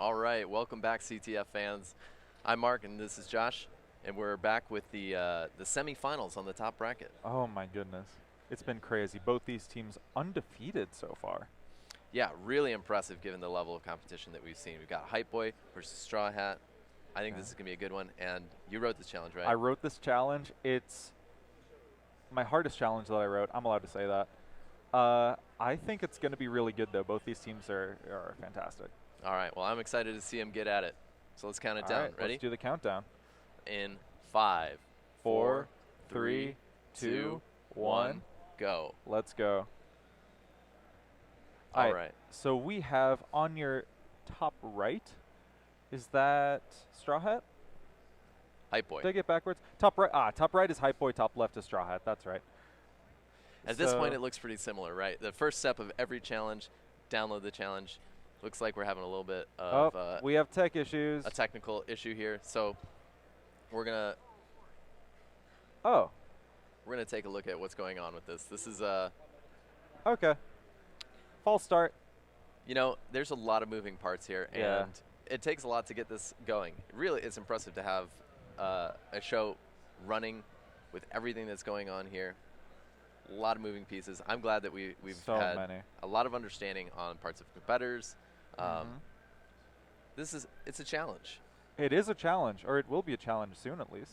All right, welcome back, CTF fans. I'm Mark, and this is Josh, and we're back with the semifinals on the top bracket. Oh my goodness. It's been crazy. Both these teams undefeated so far. Yeah, really impressive given the level of competition that we've seen. We've got HypeBoy versus Straw Hat. I think this is going to be a good one, and you wrote this challenge, right? I wrote this challenge. It's my hardest challenge that I wrote. I'm allowed to say that. I think it's going to be really good, though. Both these teams are fantastic. All right, well, I'm excited to see them get at it. So let's count it All down. right, Ready? Let's do the countdown. In 5, 4, 3, 2, 1, go. Let's go. All right. So we have on your top right, is that Straw Hat? HypeBoy. Did I get backwards? Top right. Top right is HypeBoy. Top left is Straw Hat. That's right. At this point, it looks pretty similar, right? The first step of every challenge, download the challenge. Looks like we're having a little bit of we have tech issues. a technical issue here. So we're gonna take a look at what's going on with this. This is okay. False start. you know, there's a lot of moving parts here, Yeah. and it takes a lot to get this going. Really, it's impressive to have a show running with everything that's going on here. A lot of moving pieces. I'm glad that we've So had many. a lot of understanding on parts of competitors. It's a challenge. It is a challenge, or it will be a challenge soon at least.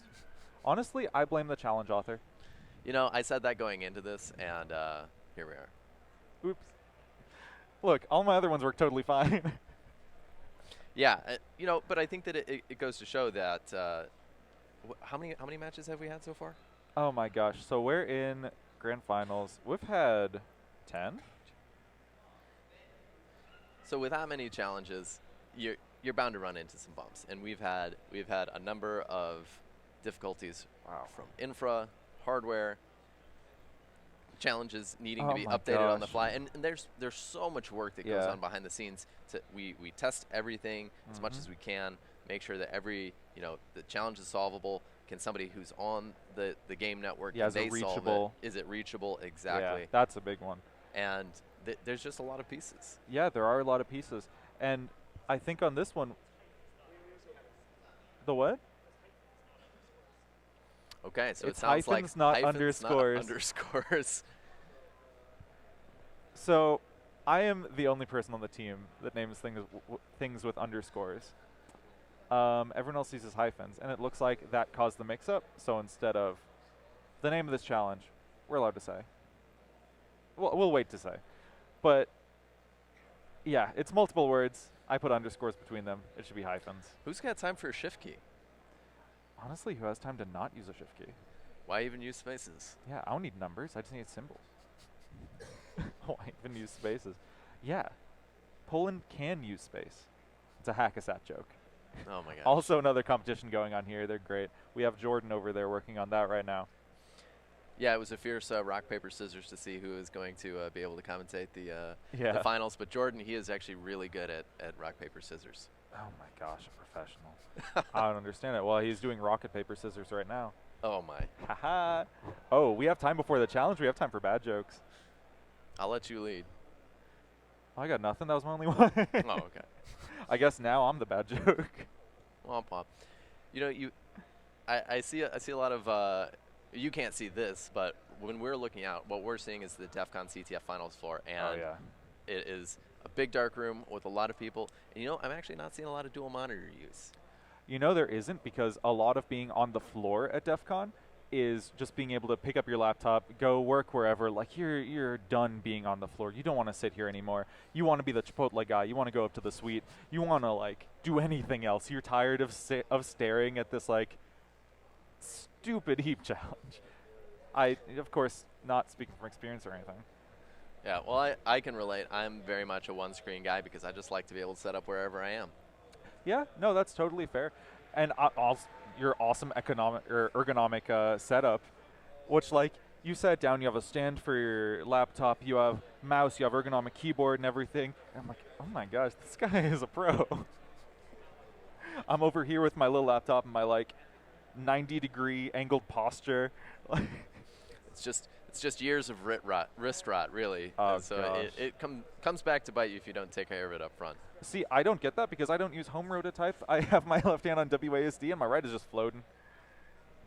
Honestly, I blame the challenge author. You know, I said that going into this, and here we are. Oops. Look, all my other ones work totally fine. Yeah, you know, but I think that it goes to show that how many matches have we had so far? Oh my gosh. So we're in grand finals. We've had 10. So with that many challenges, you're bound to run into some bumps, and we've had a number of difficulties from infra, hardware, challenges needing to be updated on the fly, and there's so much work that goes on behind the scenes. We test everything as much as we can, make sure that every the challenge is solvable. Can somebody who's on the game network, can they solve it? Is it reachable? Exactly. Yeah, that's a big one. And there's just a lot of pieces. Yeah, there are a lot of pieces. And I think on this one, the what? Okay, so It's it sounds like hyphens, not hyphens, underscores. not underscores. So I am the only person on the team that names things with underscores. Everyone else uses hyphens, and it looks like that caused the mix-up. So instead of the name of this challenge, we're allowed to say. We'll wait to say. But yeah, it's multiple words. I put underscores between them. It should be hyphens. Who's got time for a shift key? Honestly, who has time to not use a shift key? Why even use spaces? Yeah, I don't need numbers. I just need symbols. Why even use spaces? Yeah, Poland can use space. It's a hack-a-sat joke. Oh my gosh. Also another competition going on here. They're great. We have Jordan over there working on that right now. Yeah, it was a fierce rock, paper, scissors to see who is going to be able to commentate the finals. But Jordan, he is actually really good at rock, paper, scissors. Oh my gosh, a professional. I don't understand it. Well, he's doing rocket, paper, scissors right now. Oh my. Haha. Oh, we have time before the challenge. We have time for bad jokes. I'll let you lead. Oh, I got nothing. That was my only one. Oh, okay. I guess now I'm the bad joke. Womp womp. You know, I see a lot of you can't see this, but when we're looking out, what we're seeing is the DEF CON CTF finals floor, and it is a big dark room with a lot of people. And you know, I'm actually not seeing a lot of dual monitor use. You know there isn't, because a lot of being on the floor at DEF CON is just being able to pick up your laptop, go work wherever. Like you're done being on the floor. You don't want to sit here anymore. You want to be the Chipotle guy. You want to go up to the suite. You want to like do anything else. You're tired of staring at this like stupid heap challenge. I, of course, not speaking from experience or anything. Yeah, well, I can relate. I'm very much a one-screen guy because I just like to be able to set up wherever I am. Yeah, no, that's totally fair. And your awesome ergonomic setup, which, like, you sat down, you have a stand for your laptop, you have mouse, you have ergonomic keyboard and everything. And I'm like, oh my gosh, this guy is a pro. I'm over here with my little laptop and my, like, 90-degree angled posture. It's it's just years of wrist rot, really. Oh, so gosh. it comes back to bite you if you don't take care of it up front. See, I don't get that because I don't use home row to type. I have my left hand on WASD and my right is just floating.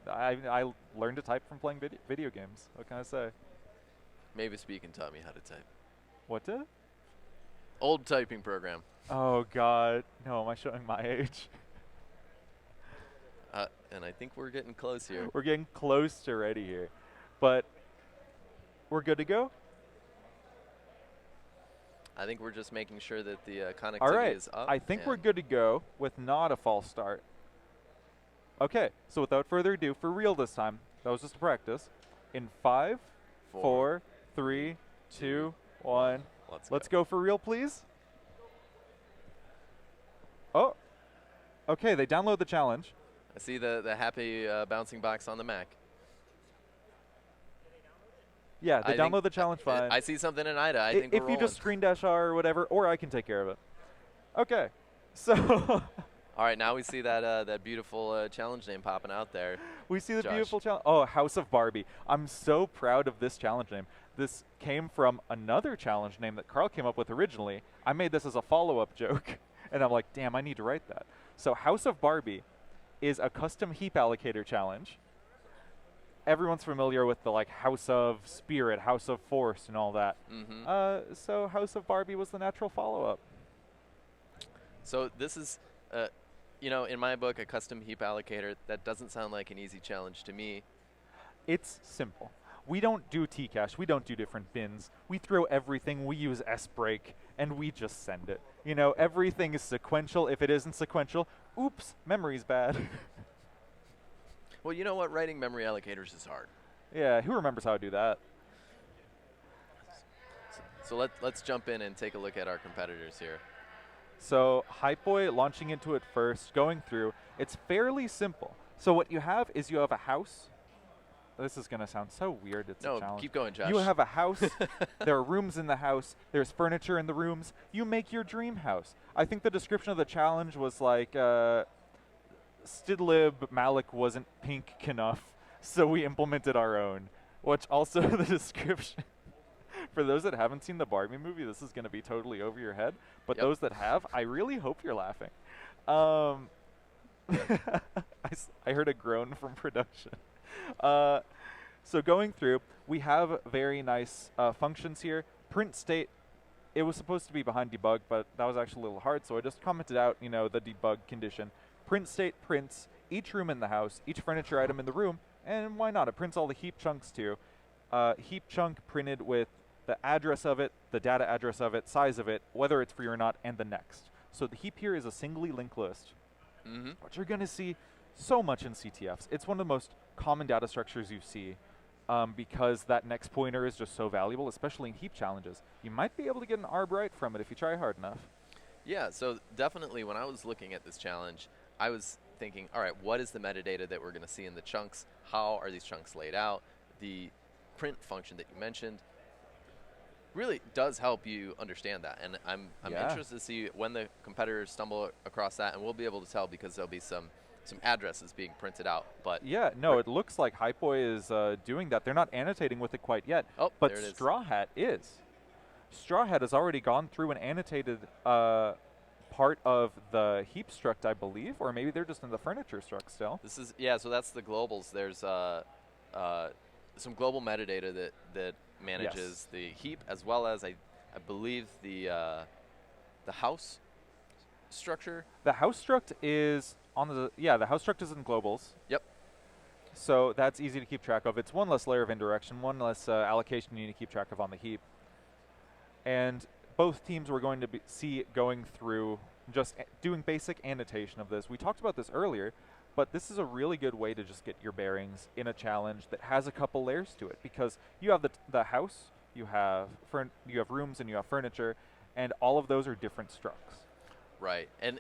I learned to type from playing video games. What can I say? Maybe Speaking taught me how to type. What did? Old typing program. Oh, God. No, am I showing my age? And I think we're getting close here. We're getting close to ready here. But we're good to go? I think we're just making sure that the connectivity is up. I think we're good to go with not a false start. Okay, so without further ado, for real this time, that was just a practice. In 5, 4, 3, 2, 1. Let's go for real, please. Oh, okay, they download the challenge. I see the happy bouncing box on the Mac. Yeah, they download the challenge fine. I see something in IDA. I think we're rolling. If you just screen dash R or whatever, or I can take care of it. Okay, so. All right, now we see that beautiful challenge name popping out there. We see the beautiful challenge. Oh, House of Barbie. I'm so proud of this challenge name. This came from another challenge name that Carl came up with originally. I made this as a follow-up joke, and I'm like, damn, I need to write that. So House of Barbie is a custom heap allocator challenge. Everyone's familiar with the House of Spirit, House of Force, and all that. Mm-hmm. So House of Barbie was the natural follow-up. So this is, in my book, a custom heap allocator. That doesn't sound like an easy challenge to me. It's simple. We don't do T-cache. We don't do different bins. We throw everything. We use S-break, and we just send it. Everything is sequential. If it isn't sequential, oops, memory's bad. Well, you know what? Writing memory allocators is hard. Yeah, who remembers how to do that? So let's jump in and take a look at our competitors here. So HypeBoy launching into it first, going through. It's fairly simple. So what you have is you have a house. This is going to sound so weird. It's a challenge. No, keep going, Josh. You have a house. There are rooms in the house. There's furniture in the rooms. You make your dream house. I think the description of the challenge was like, Stidlib Malik wasn't pink enough, so we implemented our own. Which also the description. For those that haven't seen the Barbie movie, this is going to be totally over your head. But those that have, I really hope you're laughing. I heard a groan from production. So going through, we have very nice functions here. Print state, it was supposed to be behind debug, but that was actually a little hard, so I just commented out, the debug condition. Print state prints each room in the house, each furniture item in the room, and why not? It prints all the heap chunks too. Heap chunk printed with the address of it, the data address of it, size of it, whether it's free or not, and the next. So the heap here is a singly linked list, which you're going to see so much in CTFs. It's one of the most common data structures you see because that next pointer is just so valuable, especially in heap challenges. You might be able to get an arb right from it if you try hard enough. Yeah, so definitely when I was looking at this challenge, I was thinking, all right, what is the metadata that we're going to see in the chunks? How are these chunks laid out? The print function that you mentioned really does help you understand that. And I'm interested to see when the competitors stumble across that, and we'll be able to tell because there'll be some addresses being printed out. But yeah, no, it looks like HypeBoy is doing that. They're not annotating with it quite yet, but Straw Hat is. Straw Hat has already gone through and annotated part of the heap struct, I believe, or maybe they're just in the furniture struct still. This is so that's the globals. There's some global metadata that manages the heap as well as I believe the house structure. The house struct is on the house struct is in globals. Yep. So that's easy to keep track of. It's one less layer of indirection, one less allocation you need to keep track of on the heap. And both teams we're going to see going through just doing basic annotation of this. We talked about this earlier, but this is a really good way to just get your bearings in a challenge that has a couple layers to it, because you have the house, you have rooms, and you have furniture, and all of those are different structs. Right, and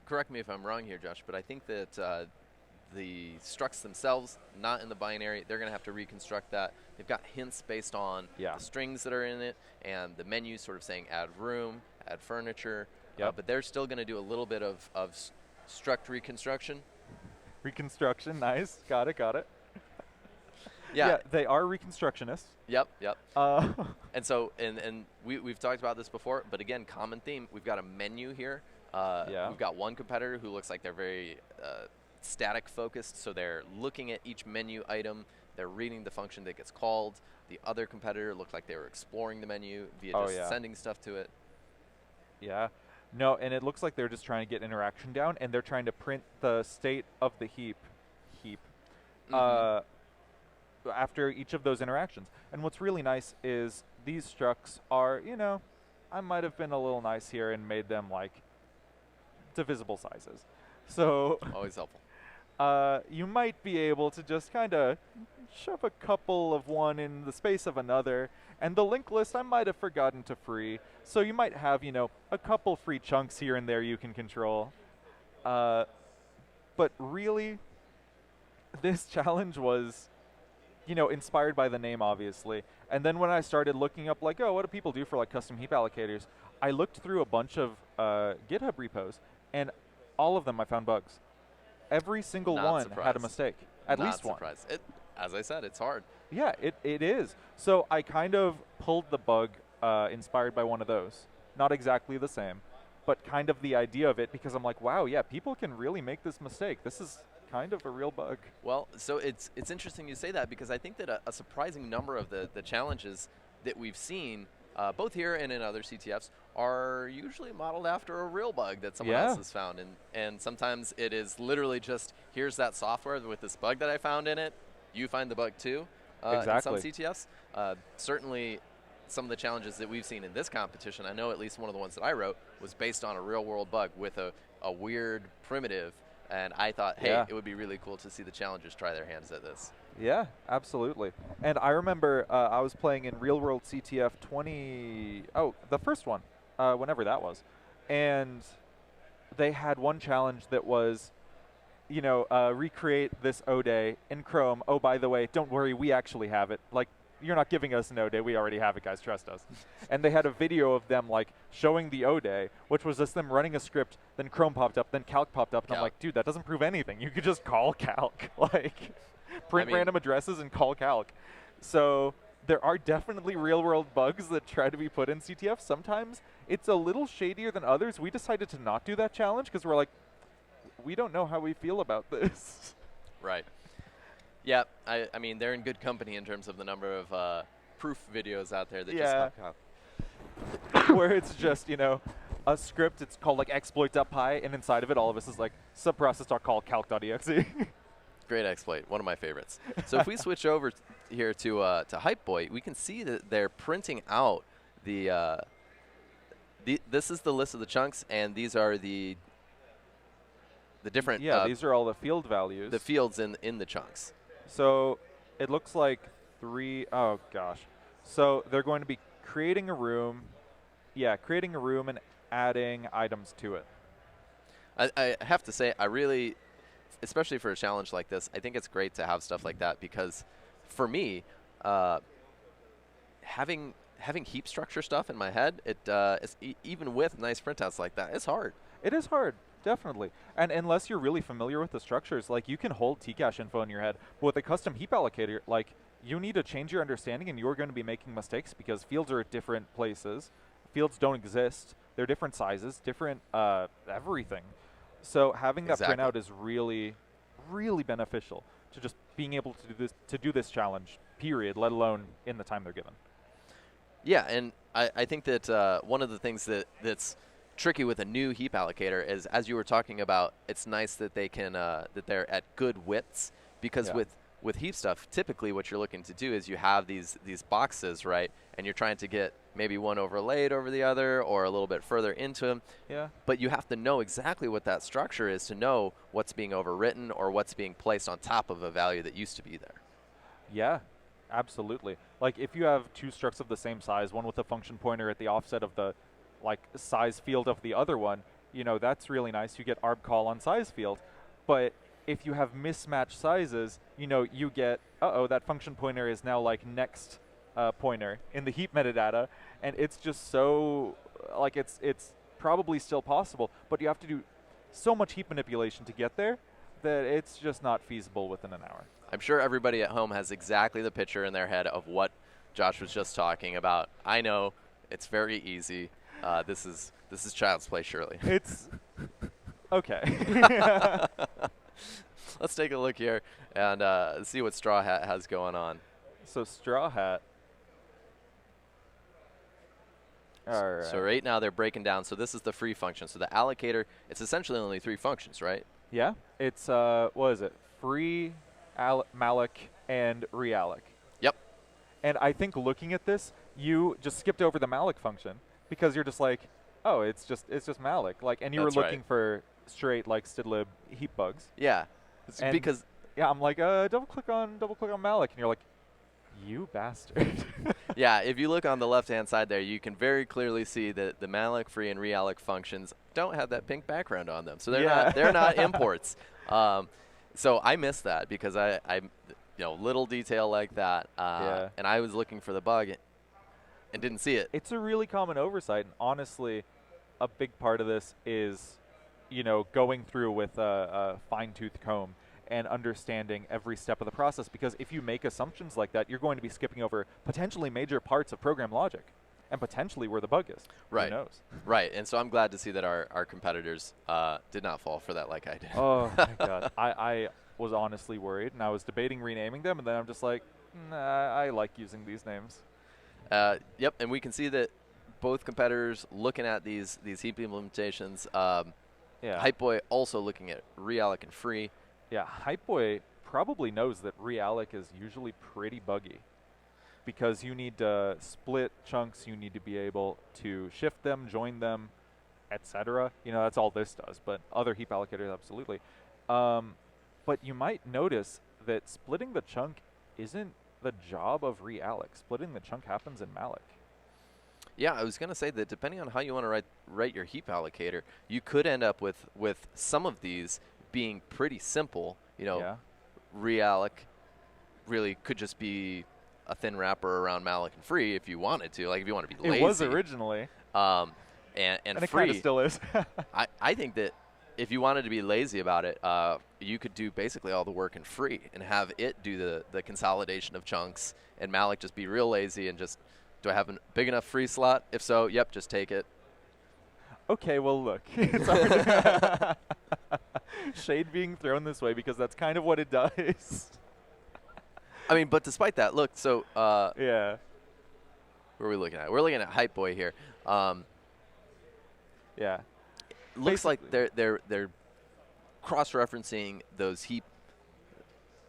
correct me if I'm wrong here, Josh, but I think that the structs themselves, not in the binary, they're going to have to reconstruct that. They've got hints based on the strings that are in it and the menu sort of saying add room, add furniture, but they're still going to do a little bit of struct reconstruction. Reconstruction, nice. Got it. Yeah. They are reconstructionists. Yep. And so, and we've talked about this before, but again, common theme. We've got a menu here. We've got one competitor who looks like they're very static focused, so they're looking at each menu item. They're reading the function that gets called. The other competitor looked like they were exploring the menu via just sending stuff to it. Yeah. No, and it looks like they're just trying to get interaction down, and they're trying to print the state of the heap after each of those interactions. And what's really nice is these structs are, I might have been a little nice here and made them like divisible sizes. So always helpful. You might be able to just kind of shove a couple of one in the space of another. And the link list I might have forgotten to free. So you might have, a couple free chunks here and there you can control. But really, this challenge was, inspired by the name, obviously. And then when I started looking up, like, oh, what do people do for, like, custom heap allocators? I looked through a bunch of GitHub repos, and all of them I found bugs. Every single one had a mistake. At least one. As I said, it's hard. Yeah, it is. So I kind of pulled the bug inspired by one of those. Not exactly the same, but kind of the idea of it, because I'm like, wow, yeah, people can really make this mistake. This is kind of a real bug. Well, so it's interesting you say that, because I think that a surprising number of the challenges that we've seen, both here and in other CTFs, are usually modeled after a real bug that someone else has found. And sometimes it is literally just, here's that software with this bug that I found in it. You find the bug too. Exactly. In some CTFs. Certainly, some of the challenges that we've seen in this competition, I know at least one of the ones that I wrote was based on a real-world bug with a weird primitive, and I thought, hey, it would be really cool to see the challengers try their hands at this. Yeah, absolutely. And I remember I was playing in Real World CTF the first one, whenever that was, and they had one challenge that was, recreate this Ode in Chrome. Oh, by the way, don't worry, we actually have it. Like, you're not giving us an Ode, we already have it, guys, trust us. And they had a video of them, like, showing the Ode, which was just them running a script, then Chrome popped up, then Calc popped up, and I'm like, dude, that doesn't prove anything. You could just call Calc, like, print random addresses and call Calc. So there are definitely real-world bugs that try to be put in CTF. Sometimes it's a little shadier than others. We decided to not do that challenge because we're like, we don't know how we feel about this. Right. Yeah, I mean, they're in good company in terms of the number of proof videos out there that just pop out. Where it's just, a script, it's called like exploit.py, and inside of it, all of us is like subprocess.call calc.exe. Great exploit, one of my favorites. So if we switch over here to HypeBoy, we can see that they're printing out this is the list of the chunks, and these are the different these are all the field values. The fields in the chunks. So it looks like so they're going to be creating a room and adding items to it. I have to say, I really, especially for a challenge like this, I think it's great to have stuff like that, because for me, having heap structure stuff in my head, even with nice printouts like that, it's hard. It is hard. Definitely. And unless you're really familiar with the structures, like, you can hold Tcache info in your head, but with a custom heap allocator, like, you need to change your understanding, and you're going to be making mistakes because fields are at different places. Fields don't exist. They're different sizes, different everything. So having that printout is really, really beneficial to just being able to do this challenge, period, let alone in the time they're given. Yeah, and I think that one of the things that's tricky with a new heap allocator is, as you were talking about, it's nice that they can that they're at good widths, because with heap stuff, typically what you're looking to do is you have these boxes, right, and you're trying to get maybe one overlaid over the other or a little bit further into them. Yeah. But you have to know exactly what that structure is to know what's being overwritten or what's being placed on top of a value that used to be there. Yeah, absolutely. Like, if you have two structs of the same size, one with a function pointer at the offset of the size field of the other one, that's really nice. You get arb call on size field. But if you have mismatched sizes, you get, that function pointer is now like next pointer in the heap metadata, and it's just so, like, it's probably still possible, but you have to do so much heap manipulation to get there that it's just not feasible within an hour. I'm sure everybody at home has exactly the picture in their head of what Josh was just talking about. I know it's very easy. This is child's play, surely. It's okay. Let's take a look here and see what Straw Hat has going on. So Straw Hat. All right. So right now they're breaking down. So this is the free function. So the allocator, it's essentially only 3 functions, right? Yeah. It's what is it? Free, malloc, and realloc. Yep. And I think looking at this, you just skipped over the malloc function because you're just like, oh, it's just malloc. Like, and you were looking for straight like stdlib heap bugs. Yeah. And because I'm like, double click on malloc, and you're like, you bastard. Yeah, if you look on the left-hand side there, you can very clearly see that the malloc, free, and realloc functions don't have that pink background on them, so they're not imports. So I missed that because I little detail like that, and I was looking for the bug and didn't see it. It's a really common oversight, and honestly, a big part of this is, going through with a fine-tooth comb and understanding every step of the process, because if you make assumptions like that, you're going to be skipping over potentially major parts of program logic and potentially where the bug is. Right. Who knows? Right, and so I'm glad to see that our competitors did not fall for that like I did. Oh, my God. I was honestly worried, and I was debating renaming them, and then I'm just like, nah, I like using these names. Yep, and we can see that both competitors looking at these heap implementations. HypeBoy also looking at realloc and free. Yeah, HypeBoy probably knows that realloc is usually pretty buggy because you need to split chunks, you need to be able to shift them, join them, etc. That's all this does, but other heap allocators absolutely. But you might notice that splitting the chunk isn't the job of realloc. Splitting the chunk happens in malloc. Yeah, I was going to say that depending on how you want to write your heap allocator, you could end up with some of these being pretty simple. Realloc really could just be a thin wrapper around malloc and free if you wanted to, like if you want to be lazy. It was originally. And it free, kind of still is. I think that if you wanted to be lazy about it, you could do basically all the work in free and have it do the consolidation of chunks, and malloc just be real lazy and just, do I have a big enough free slot? If so, yep, just take it. Okay, well, look. Shade being thrown this way because that's kind of what it does. I mean, but despite that, look, so yeah. What are we looking at? We're looking at HypeBoy here. Yeah. Looks like they're cross-referencing those heap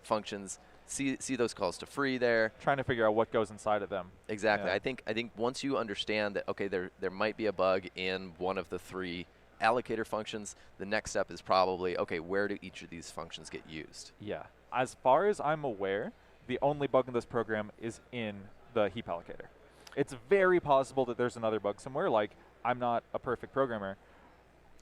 functions. See those calls to free there. Trying to figure out what goes inside of them. Exactly. Yeah. I think once you understand that, okay, there might be a bug in one of the 3 allocator functions, the next step is probably, okay, where do each of these functions get used? Yeah. As far as I'm aware, the only bug in this program is in the heap allocator. It's very possible that there's another bug somewhere. Like, I'm not a perfect programmer.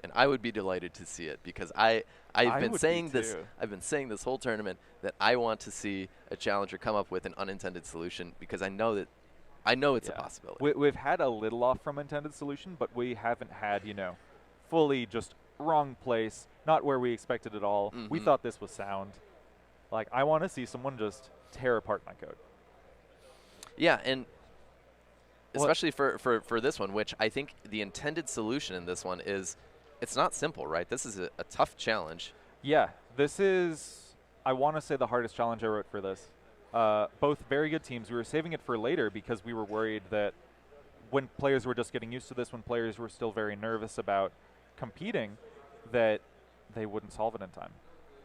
And I would be delighted to see it because I've been saying this whole tournament that I want to see a challenger come up with an unintended solution because I know it's a possibility. We've had a little off from intended solution, but we haven't had, fully just wrong place, not where we expected at all. Mm-hmm. We thought this was sound. Like, I want to see someone just tear apart my code. Yeah, and especially for this one, which I think the intended solution in this one is, it's not simple, right? This is a tough challenge. Yeah, this is, I want to say, the hardest challenge I wrote for this. Both very good teams. We were saving it for later because we were worried that when players were just getting used to this, when players were still very nervous about competing, that they wouldn't solve it in time.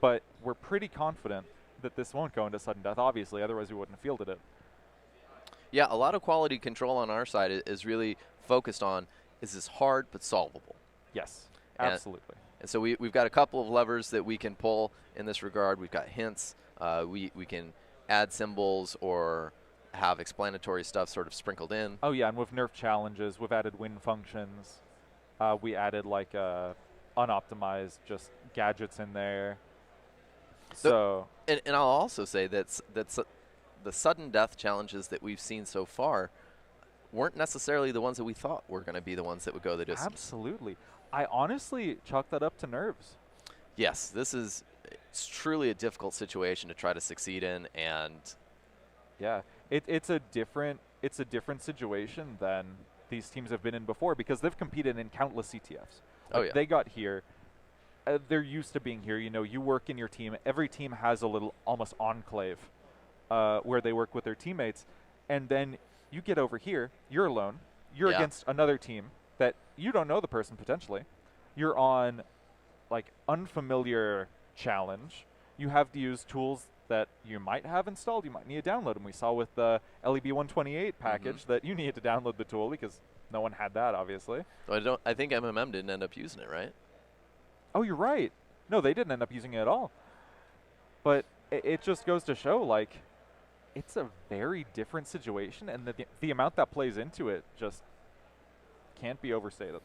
But we're pretty confident that this won't go into sudden death, obviously, otherwise we wouldn't have fielded it. Yeah, a lot of quality control on our side is really focused on, is this hard but solvable? Yes, absolutely. And so we've got a couple of levers that we can pull in this regard. We've got hints. We can add symbols or have explanatory stuff sort of sprinkled in. Oh, yeah, and with nerf challenges, we've added win functions. We added, like, unoptimized just gadgets in there. So and I'll also say that the sudden death challenges that we've seen so far weren't necessarily the ones that we thought were going to be the ones that would go the distance. Absolutely. I honestly chalk that up to nerves. Yes, this is it's truly a difficult situation to try to succeed in, and yeah, it's a different situation than these teams have been in before because they've competed in countless CTFs. oh yeah, They got here. They're used to being here. You know, you work in your team. Every team has a little almost enclave where they work with their teammates, and then you get over here. You're alone. You're yeah. against another team that you don't know the person potentially. You're on like unfamiliar challenge. You have to use tools that you might have installed. You might need to download them. We saw with the LEB 128 package that you needed to download the tool because no one had that, obviously. So I think MMM didn't end up using it, right? Oh, you're right. No, they didn't end up using it at all. But it just goes to show, like, it's a very different situation, and the amount that plays into it just can't be overstated.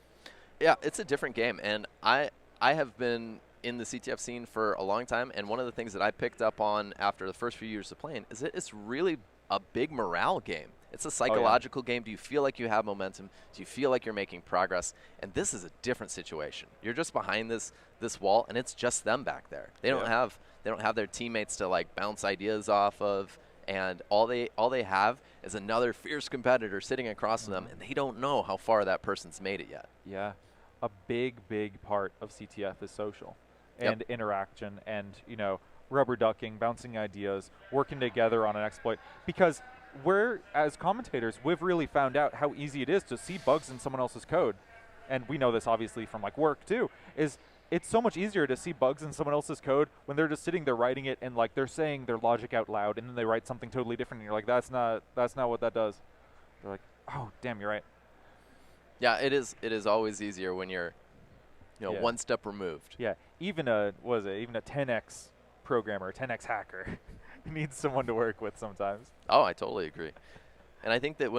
Yeah, it's a different game, and I have been in the CTF scene for a long time, and one of the things that I picked up on after the first few years of playing is that it's really a big morale game. It's a psychological game. Do you feel like you have momentum? Do you feel like you're making progress? And this is a different situation. You're just behind this wall, and it's just them back there. They don't have their teammates to like bounce ideas off of, and all they have is another fierce competitor sitting across from them, and they don't know how far that person's made it yet. Yeah, a big part of CTF is social and interaction, and rubber ducking, bouncing ideas, working together on an exploit. Because we're, as commentators, we've really found out how easy it is to see bugs in someone else's code. And we know this obviously from like work too, is it's so much easier to see bugs in someone else's code when they're just sitting there writing it and like they're saying their logic out loud, and then they write something totally different and you're like, that's not what that does. They're like, oh damn, you're right. Yeah, it is always easier when you're one step removed. Yeah. Even a 10x programmer, 10x hacker needs someone to work with sometimes. Oh, I totally agree. And I think that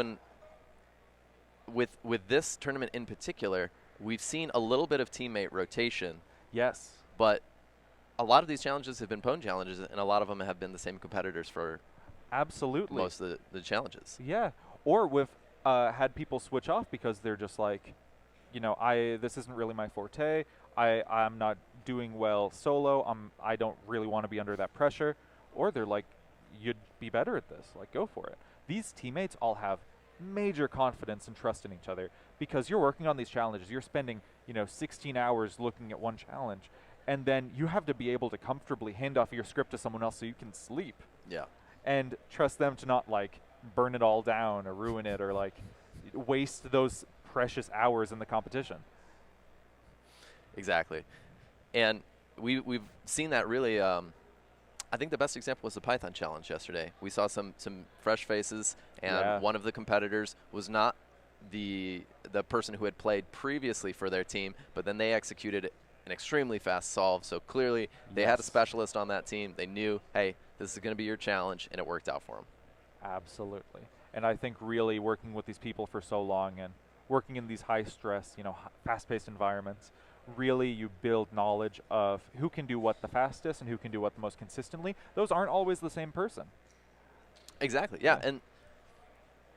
with this tournament in particular, we've seen a little bit of teammate rotation. Yes. But a lot of these challenges have been pwn challenges, and a lot of them have been the same competitors for absolutely most of the challenges. Yeah. Or we've had people switch off because they're just like, this isn't really my forte. I'm not doing well solo. I don't really want to be under that pressure. Or they're like, you'd be better at this. Like, go for it. These teammates all have major confidence and trust in each other because you're working on these challenges. You're spending, 16 hours looking at one challenge, and then you have to be able to comfortably hand off your script to someone else so you can sleep. Yeah. And trust them to not like burn it all down or ruin it or like waste those precious hours in the competition. Exactly. And we've seen that really. I think the best example was the Python challenge yesterday. We saw some fresh faces, and one of the competitors was not the person who had played previously for their team, but then they executed an extremely fast solve. So clearly they had a specialist on that team. They knew, hey, this is going to be your challenge, and it worked out for them. Absolutely. And I think really working with these people for so long and working in these high stress, fast-paced environments, really you build knowledge of who can do what the fastest and who can do what the most consistently. Those aren't always the same person. Exactly. Yeah.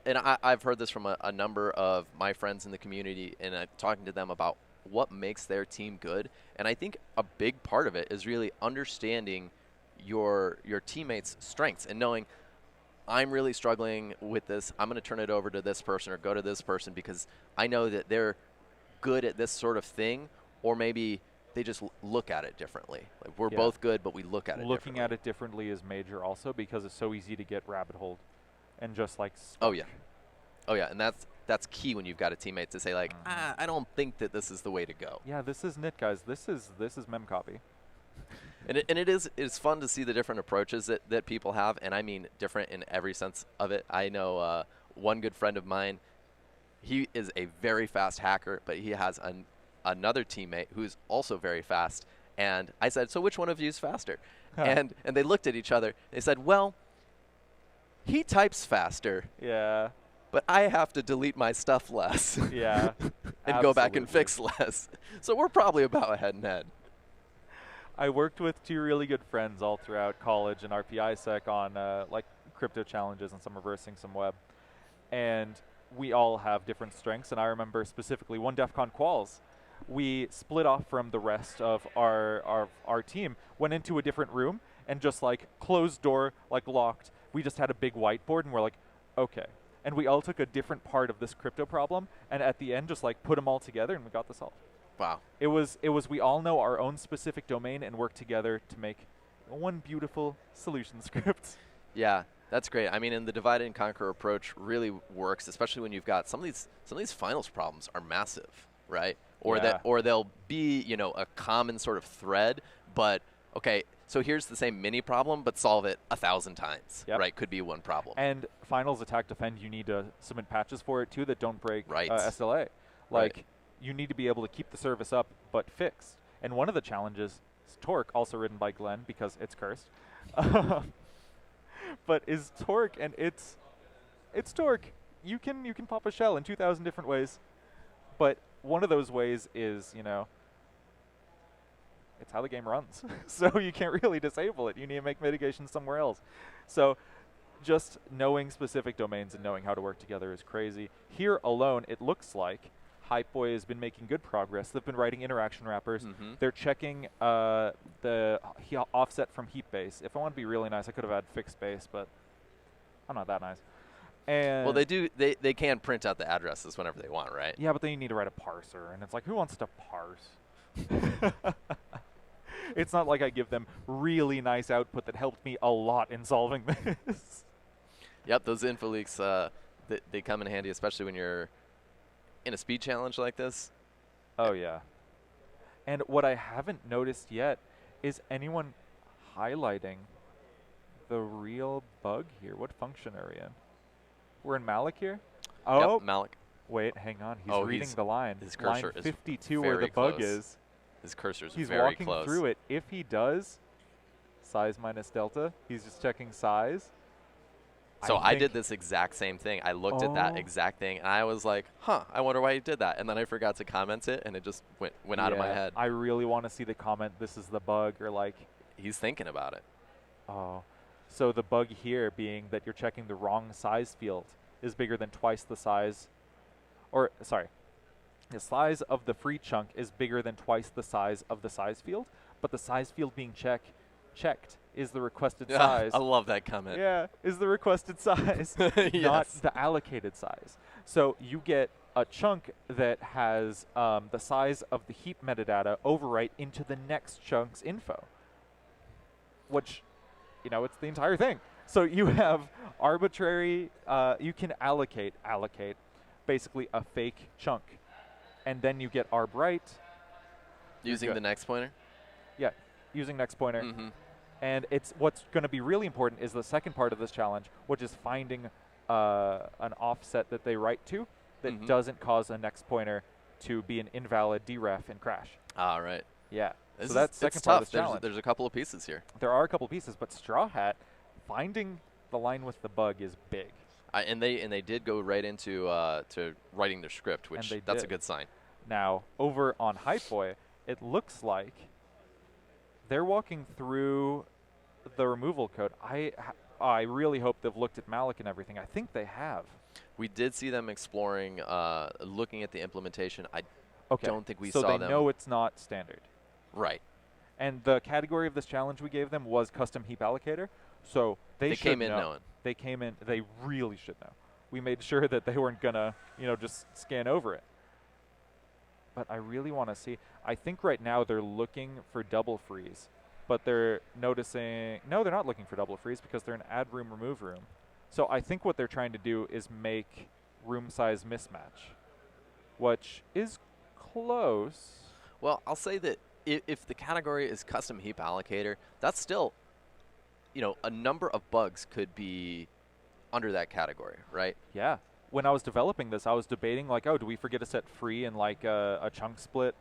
And I've heard this from a number of my friends in the community, and I'm talking to them about what makes their team good. And I think a big part of it is really understanding your teammates' strengths and knowing, I'm really struggling with this. I'm going to turn it over to this person or go to this person because I know that they're good at this sort of thing, or maybe they just look at it differently. Like we're both good, but we look at it differently. Looking at it differently is major also because it's so easy to get rabbit holed and just like stuck. Oh yeah, and that's key when you've got a teammate to say like, I don't think that this is the way to go. Yeah, this isn't it, guys. This is memcopy. And it's fun to see the different approaches that people have, and I mean different in every sense of it. I know one good friend of mine, he is a very fast hacker, but he has another teammate who's also very fast. And I said, so which one of you is faster? And they looked at each other. They said, well, he types faster. Yeah. But I have to delete my stuff less. Yeah. And go back and fix less. So we're probably about head and head. I worked with two really good friends all throughout college and RPI Sec on like crypto challenges and some reversing, some web. And we all have different strengths. And I remember specifically one DEF CON quals. we split off from the rest of our team, went into a different room, and just like closed door, like locked. We just had a big whiteboard, and we're like, okay. And we all took a different part of this crypto problem, and at the end, just like put them all together, and we got this solved. Wow. It was we all know our own specific domain and work together to make one beautiful solution script. Yeah, that's great. I mean, and the divide and conquer approach really works, especially when you've got some of these finals problems are massive, right? Or they'll be, you know, a common sort of thread, but okay, so here's the same mini problem, but solve it 1,000 times, right? Could be one problem. And finals attack defend, you need to submit patches for it too that don't break SLA. Like you need to be able to keep the service up but fixed. And one of the challenges is Torque, also written by Glenn because it's cursed. But is Torque, and it's Torque. You can pop a shell in 2,000 different ways, but one of those ways is, you know, it's how the game runs. So you can't really disable it. You need to make mitigation somewhere else. So just knowing specific domains and knowing how to work together is crazy. Here alone, it looks like HypeBoy has been making good progress. They've been writing interaction wrappers. They're checking the offset from heap base. If I want to be really nice, I could have had fixed base, but I'm not that nice. And well, they can print out the addresses whenever they want, right? Yeah, but then you need to write a parser, and it's like, who wants to parse? It's not like I give them really nice output that helped me a lot in solving this. Yep, those info leaks, they come in handy, especially when you're in a speed challenge like this. Oh, yeah. And what I haven't noticed yet is anyone highlighting the real bug here. What function are we in? We're in Malik here? Oh. Yep, Malik. Wait, hang on. He's reading the line. His cursor line 52 is where the bug is. His cursor's He's very walking close. through it. If he does, size minus delta, he's just checking size. So I did this exact same thing. I looked at that exact thing, and I was like, huh, I wonder why he did that. And then I forgot to comment it, and it just went out of my head. I really want to see the comment, this is the bug, or like. He's thinking about it. Oh. So the bug here being that you're checking the wrong size field is bigger than twice the size. Or, sorry. The size of the free chunk is bigger than twice the size of the size field, but the size field being checked is the requested size. I love that comment. Yeah, is the requested size, not the allocated size. So you get a chunk that has the size of the heap metadata overwrite into the next chunk's info, which, you know, it's the entire thing. So you have arbitrary, you can allocate basically a fake chunk. And then you get arb right. Using the next pointer? Yeah, using next pointer. And it's what's going to be really important is the second part of this challenge, which is finding an offset that they write to that doesn't cause a next pointer to be an invalid deref and crash. Ah, right. Yeah. So that's the second part of this challenge. There's a couple of pieces here. There are a couple pieces, but Straw Hat, finding the line with the bug is big. And they did go right into to writing their script, which that's a good sign. Now, over on HypeBoy, it looks like they're walking through the removal code. I really hope they've looked at Malik and everything. I think they have. We did see them exploring, looking at the implementation. I don't think we saw them. So they know it's not standard. Right. And the category of this challenge we gave them was custom heap allocator. So they came in knowing. They came in. They really should know. We made sure that they weren't gonna, just scan over it. But I really want to see. I think right now they're looking for double freeze, but they're noticing. No, they're not looking for double freeze because they're in add room, remove room. So I think what they're trying to do is make room size mismatch, which is close. Well, I'll say that if the category is custom heap allocator, that's still, a number of bugs could be under that category, right? Yeah. When I was developing this, I was debating, like, do we forget to set free in, like, a chunk split?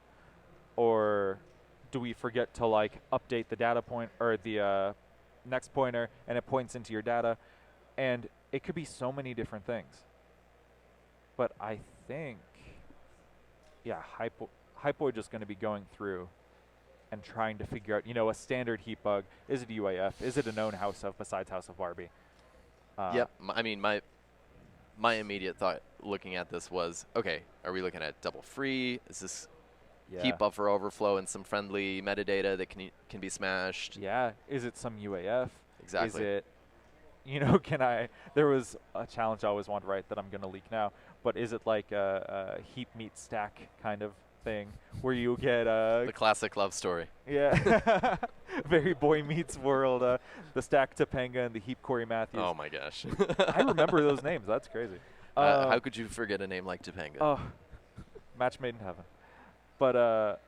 Or do we forget to, like, update the data point or the next pointer and it points into your data? And it could be so many different things. But I think, HypeBoy just going to be going through and trying to figure out, a standard heap bug. Is it UAF? Is it a known house of besides House of Barbie? Yep. I mean, my immediate thought looking at this was, okay, are we looking at double free? Is this heap buffer overflow and some friendly metadata that can be smashed. Yeah. Is it some UAF? Exactly. Is it, you know, there was a challenge I always wanted to write that I'm going to leak now, but is it like a heap meet stack kind of thing where you get the classic love story. Yeah. Very Boy Meets World, the stack Topanga and the heap Corey Matthews. Oh my gosh. I remember those names. That's crazy. How could you forget a name like Topanga? Oh, match made in heaven. But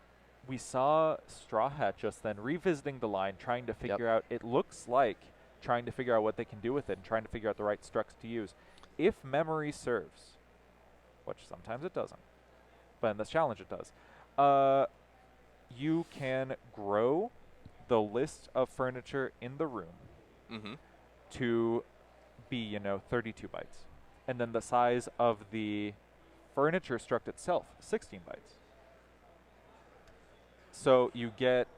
we saw Straw Hat just then revisiting the line, trying to figure out, it looks like, trying to figure out what they can do with it and trying to figure out the right structs to use. If memory serves, which sometimes it doesn't, but in this challenge it does, you can grow the list of furniture in the room to be, 32 bytes. And then the size of the furniture struct itself, 16 bytes. So you get,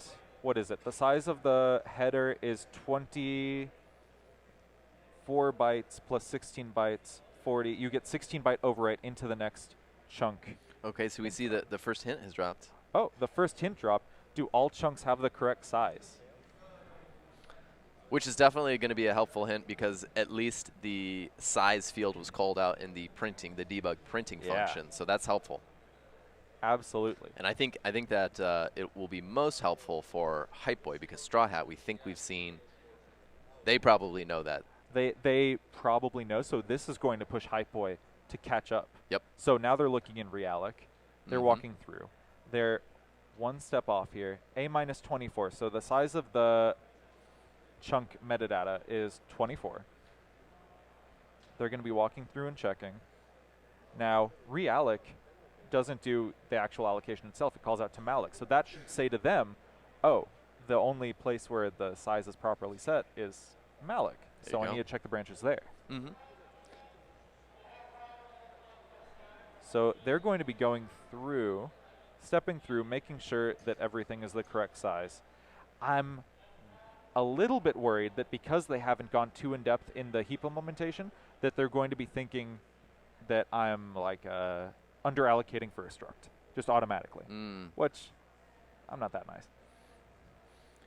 what is it? The size of the header is 24 bytes plus 16 bytes, 40. You get 16 byte overwrite into the next chunk. Okay, so we see that the first hint has dropped. Oh, the first hint dropped. Do all chunks have the correct size? Which is definitely going to be a helpful hint because at least the size field was called out in the debug printing function. So that's helpful. Absolutely. And I think that it will be most helpful for HypeBoy because Straw Hat, we've seen, they probably know that. They probably know. So this is going to push HypeBoy to catch up. Yep. So now they're looking in Realic. They're walking through. They're one step off here. A-24. So the size of the chunk metadata is 24. They're going to be walking through and checking. Now, Realic doesn't do the actual allocation itself. It calls out to malloc. So that should say to them, oh, the only place where the size is properly set is malloc. So I need to check the branches there. So they're going to be going through, stepping through, making sure that everything is the correct size. I'm a little bit worried that because they haven't gone too in-depth in the heap implementation, that they're going to be thinking that I'm like under-allocating for a struct, just automatically, which I'm not that nice.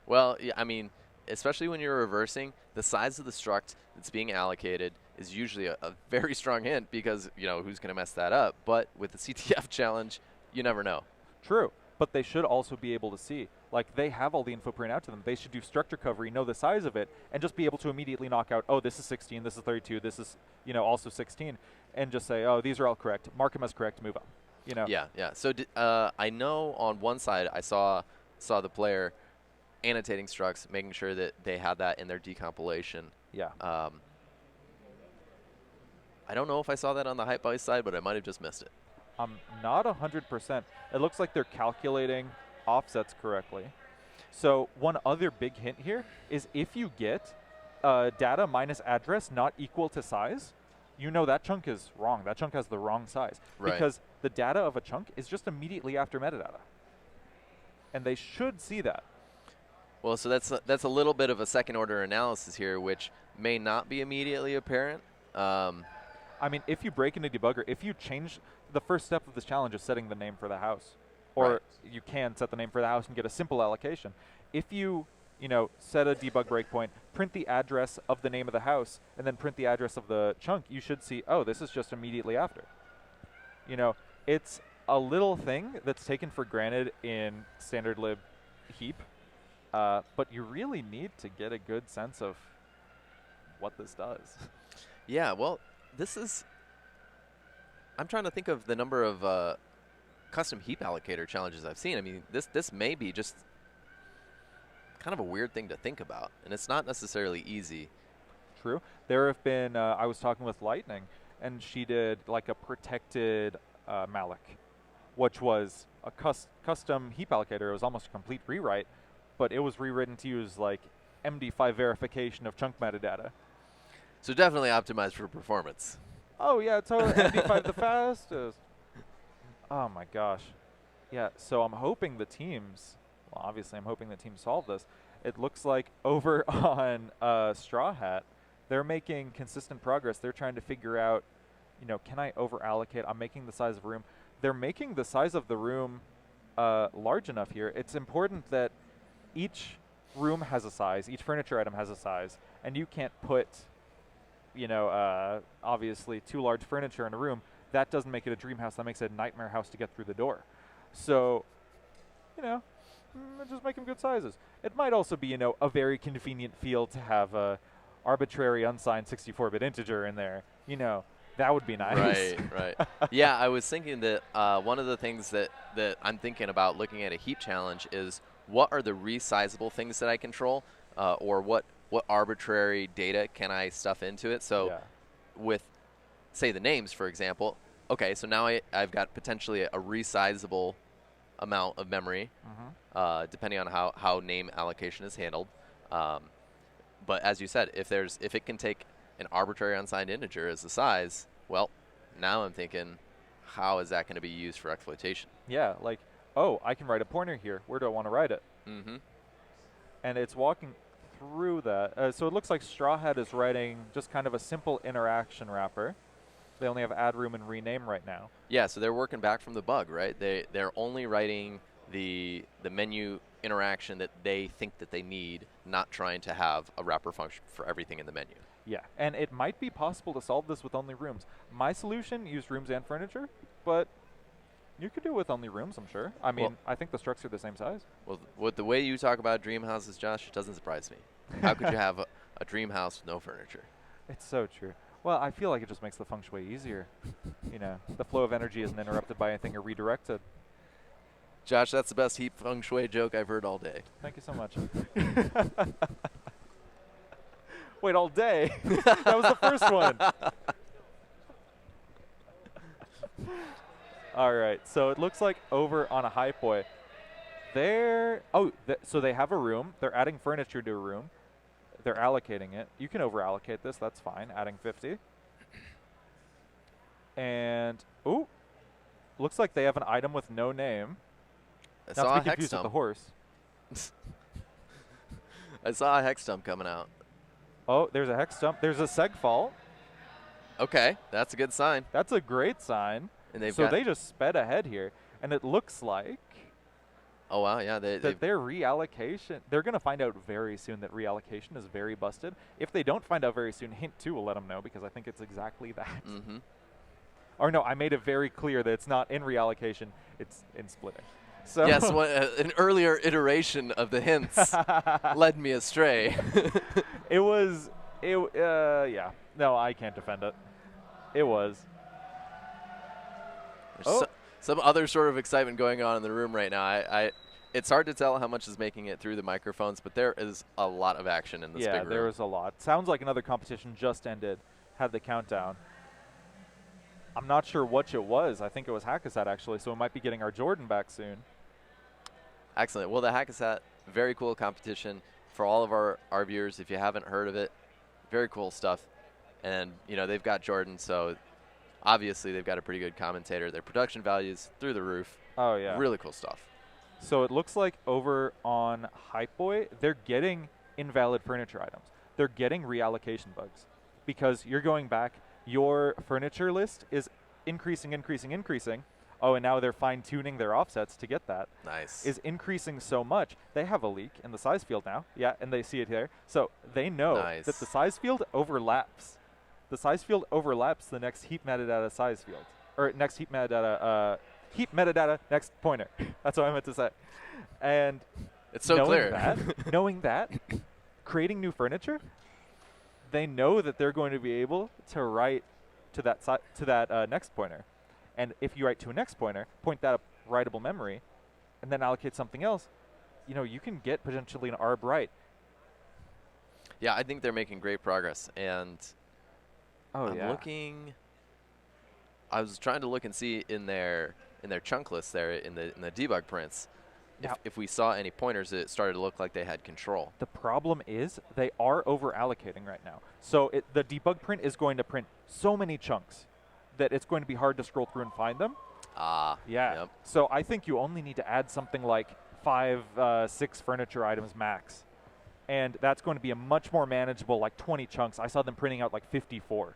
Well, yeah, I mean, especially when you're reversing, the size of the struct that's being allocated is usually a very strong hint because, who's going to mess that up? But with the CTF challenge, you never know. True, but they should also be able to see. Like, they have all the info printed out to them. They should do struct recovery, know the size of it, and just be able to immediately knock out, oh, this is 16, this is 32, this is, also 16, and just say, oh, these are all correct. Mark them as correct, move on. Yeah. So I know on one side I saw the player annotating structs, making sure that they had that in their decompilation. Yeah. I don't know if I saw that on the HypeBoy side, but I might have just missed it. I'm not 100%. It looks like they're calculating offsets correctly. So one other big hint here is if you get data minus address not equal to size, that chunk is wrong. That chunk has the wrong size. Right. Because the data of a chunk is just immediately after metadata. And they should see that. Well, so that's a little bit of a second order analysis here, which may not be immediately apparent. I mean, if you break into debugger, if you change, the first step of this challenge is setting the name for the house. Or you can set the name for the house and get a simple allocation. If you, set a debug breakpoint, print the address of the name of the house, and then print the address of the chunk, you should see, oh, this is just immediately after. It's a little thing that's taken for granted in standard lib heap, but you really need to get a good sense of what this does. Yeah, well, I'm trying to think of the number of custom heap allocator challenges I've seen. I mean, this may be just kind of a weird thing to think about, and it's not necessarily easy. True. There have been, I was talking with Lightning, and she did like a protected malloc, which was a custom heap allocator. It was almost a complete rewrite, but it was rewritten to use like MD5 verification of chunk metadata. So definitely optimized for performance. Oh, yeah, totally. MD5 the fastest. Oh, my gosh. Yeah, so I'm hoping the teams, well, obviously I'm hoping the teams solve this. It looks like over on Straw Hat, they're making consistent progress. They're trying to figure out, can I over-allocate? I'm making the size of room. They're making the size of the room large enough here, it's important that each room has a size, each furniture item has a size, and you can't put, obviously too large furniture in a room. That doesn't make it a dream house. That makes it a nightmare house to get through the door. So, just make them good sizes. It might also be, a very convenient feel to have a arbitrary unsigned 64-bit integer in there. That would be nice. Right. Yeah, I was thinking that one of the things that I'm thinking about looking at a heap challenge is what are the resizable things that I control, or what arbitrary data can I stuff into it. So with, say, the names, for example, okay, so now I've got potentially a resizable amount of memory, depending on how name allocation is handled. But as you said, if it can take an arbitrary unsigned integer as the size, well, now I'm thinking, how is that going to be used for exploitation? Yeah, like, oh, I can write a pointer here. Where do I want to write it? And it's walking through that. So it looks like Straw Hat is writing just kind of a simple interaction wrapper. They only have add room and rename right now. Yeah, so they're working back from the bug, right? They're only writing the menu interaction that they think that they need, not trying to have a wrapper function for everything in the menu. Yeah, and it might be possible to solve this with only rooms. My solution used rooms and furniture, but you could do it with only rooms, I'm sure. I mean, I think the structs are the same size. Well, with the way you talk about dream houses, Josh, it doesn't surprise me. How could you have a dream house with no furniture? It's so true. Well, I feel like it just makes the feng shui easier. The flow of energy isn't interrupted by anything or redirected. Josh, that's the best heap feng shui joke I've heard all day. Thank you so much. Wait, all day? That was the first one. All right, so it looks like over on a HypeBoy, so they have a room. They're adding furniture to a room. They're allocating it. You can over-allocate this. That's fine, adding 50. And, looks like they have an item with no name. I saw a hex with dump. The horse. I saw a hex dump coming out. Oh, there's a hex dump. There's a segfault. Okay, that's a good sign. That's a great sign. And they just sped ahead here, and it looks like. Oh wow, yeah, that their reallocation. They're going to find out very soon that reallocation is very busted. If they don't find out very soon, hint 2 will let them know, because I think it's exactly that. Or no, I made it very clear that it's not in reallocation; it's in splitting. So yes, an earlier iteration of the hints led me astray. Yeah. No, I can't defend it. It was. There's some other sort of excitement going on in the room right now. It's hard to tell how much is making it through the microphones, but there is a lot of action in this big room. Yeah, there was a lot. Sounds like another competition just ended. Had the countdown. I'm not sure which it was. I think it was Hackasat, actually, so we might be getting our Jordan back soon. Excellent. Well, the Hackasat, very cool competition for all of our viewers. If you haven't heard of it, very cool stuff. And, they've got Jordan, so obviously they've got a pretty good commentator. Their production values through the roof. Oh, yeah. Really cool stuff. So it looks like over on HypeBoy, they're getting invalid furniture items. They're getting reallocation bugs because you're going back. Your furniture list is increasing. Oh, and now they're fine-tuning their offsets to get that. Nice. Is increasing so much. They have a leak in the size field now. Yeah, and they see it here. So they know that the size field overlaps. The size field overlaps the next heap metadata size field. Or next heap metadata, next pointer. That's what I meant to say. And it's so clear. Knowing that, creating new furniture, they know that they're going to be able to write to that next pointer. And if you write to a next pointer, point that up writable memory, and then allocate something else, you can get potentially an arb right. Yeah, I think they're making great progress. And I'm looking. I was trying to look and see in their chunk list there in the debug prints. If we saw any pointers, it started to look like they had control. The problem is they are over allocating right now. So the debug print is going to print so many chunks that it's going to be hard to scroll through and find them. Yeah. Yep. So I think you only need to add something like 5, 6 furniture items max. And that's going to be a much more manageable, like 20 chunks. I saw them printing out like 54.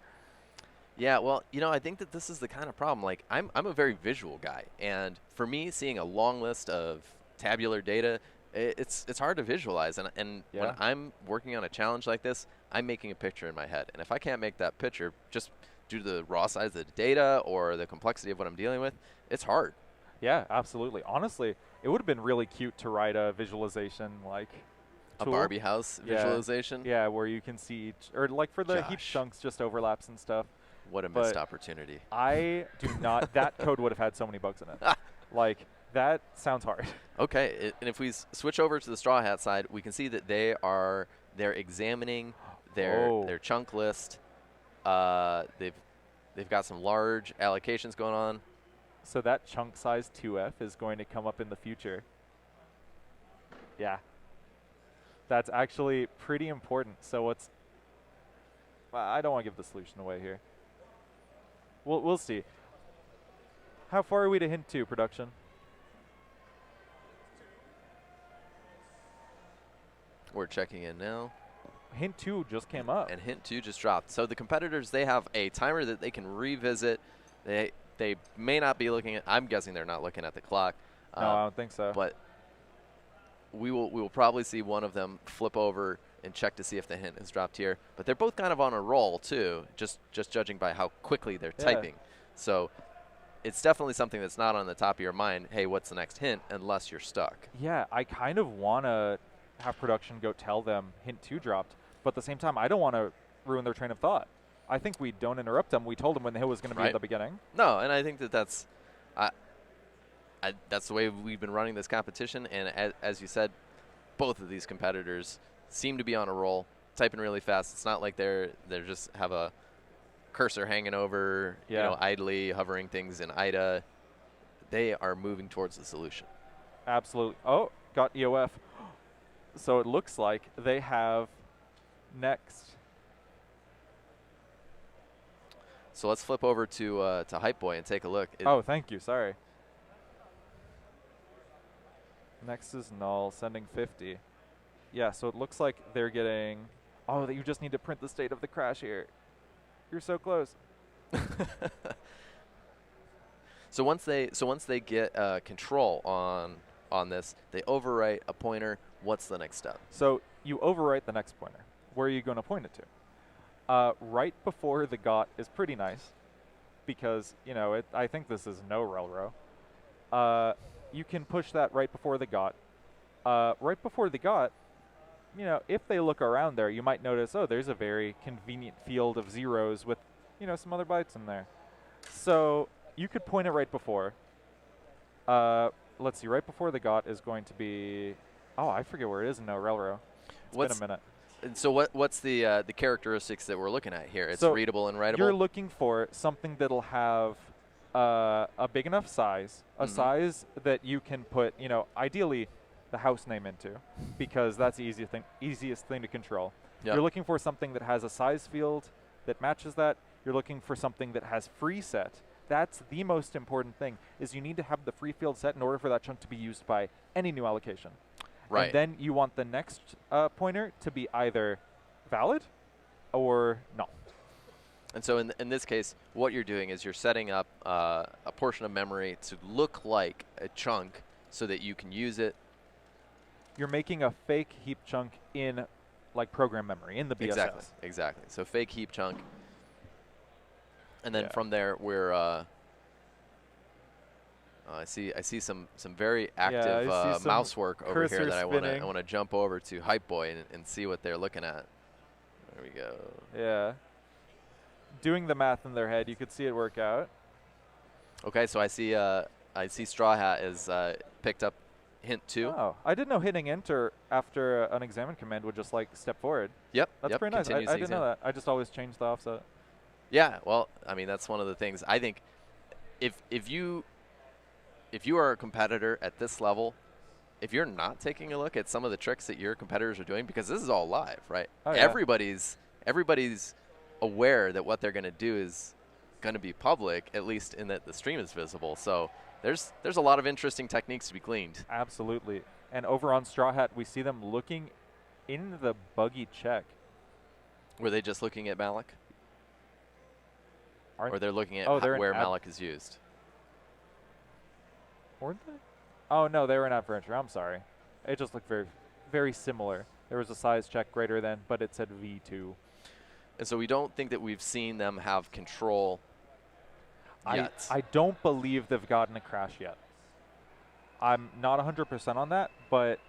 Yeah, well, I think that this is the kind of problem. Like, I'm a very visual guy, and for me, seeing a long list of tabular data, it's hard to visualize. And when Yeah. I'm working on a challenge like this, I'm making a picture in my head, and if I can't make that picture just due to the raw size of the data or the complexity of what I'm dealing with, it's hard. Yeah, absolutely. Honestly, it would have been really cute to write a visualization like A tool. Barbie house Yeah. visualization. Yeah, where you can see each, or like for the heap Josh, chunks, just overlaps and stuff. what a missed But opportunity. I do not. That code would have had so many bugs in it. Like that sounds hard. Okay, and if we switch over to the Straw Hat side, we can see that they're examining their chunk list. They've got some large allocations going on. So that chunk size 2F is going to come up in the future. Yeah. That's actually pretty important. So what's... I don't want to give the solution away here. We'll see. How far are we to hint 2, production? We're checking in now. Hint 2 just came up. And hint 2 just dropped. So the competitors, they have a timer that they can revisit. They may not be looking at... I'm guessing they're not looking at the clock. No, I don't think so. But we will probably see one of them flip over and check to see if the hint has dropped here. But they're both kind of on a roll, too, just judging by how quickly they're typing. So it's definitely something that's not on the top of your mind, hey, what's the next hint, unless you're stuck. Yeah, I kind of want to have production go tell them hint 2 dropped. But at the same time, I don't want to ruin their train of thought. I think we don't interrupt them. We told them when the hit was going to be at the beginning. No, and I think that's the way we've been running this competition. And as you said, both of these competitors seem to be on a roll, typing really fast. It's not like they're just have a cursor hanging over, idly hovering things in IDA. They are moving towards the solution. Absolutely. Oh, got EOF. So it looks like they have next. So let's flip over to HypeBoy and take a look. Thank you. Sorry. Next is null, sending 50. Yeah, so it looks like they're getting... Oh, you just need to print the state of the crash here. You're so close. So once they get control on this, they overwrite a pointer. What's the next step? So you overwrite the next pointer. Where are you going to point it to? Right before the got is pretty nice because, I think this is no rel row. You can push that right before the got. Right before the got, if they look around there, you might notice, there's a very convenient field of zeros with, some other bytes in there. So you could point it right before. Let's see, right before the got is going to be, I forget where it is in no rel row. It's been a minute. So what's the characteristics that we're looking at here? It's so readable and writable? You're looking for something that'll have a big enough size, a size that you can put, ideally the house name into, because that's the easiest thing to control. Yep. You're looking for something that has a size field that matches that. You're looking for something that has free set. That's the most important thing, is you need to have the free field set in order for that chunk to be used by any new allocation. Right. And then you want the next pointer to be either valid or null. And so in this case, what you're doing is you're setting up a portion of memory to look like a chunk so that you can use it. You're making a fake heap chunk in like program memory, in the BSS. Exactly. So fake heap chunk. And then from there, we're I see some very active mouse work over here that I want to jump over to HypeBoy and see what they're looking at. There we go. Yeah. Doing the math in their head, you could see it work out. Okay, so I see Straw Hat is picked up hint 2. Oh, I didn't know hitting enter after an examine command would just like step forward. Yep. That's pretty nice. I didn't know that. I just always change the offset. Yeah, well, I mean, that's one of the things. I think if you are a competitor at this level, if you're not taking a look at some of the tricks that your competitors are doing, because this is all live, right? Oh, yeah. Everybody's aware that what they're going to do is going to be public, at least in that the stream is visible. So there's a lot of interesting techniques to be gleaned. Absolutely. And over on Straw Hat, we see them looking in the buggy check. Were they just looking at Malik? Or they're looking at where malloc is used. Weren't they? Oh, no, they were in app furniture. I'm sorry. It just looked very, very similar. There was a size check greater than, but it said V2. And so we don't think that we've seen them have control yet. I don't believe they've gotten a crash yet. I'm not 100% on that, but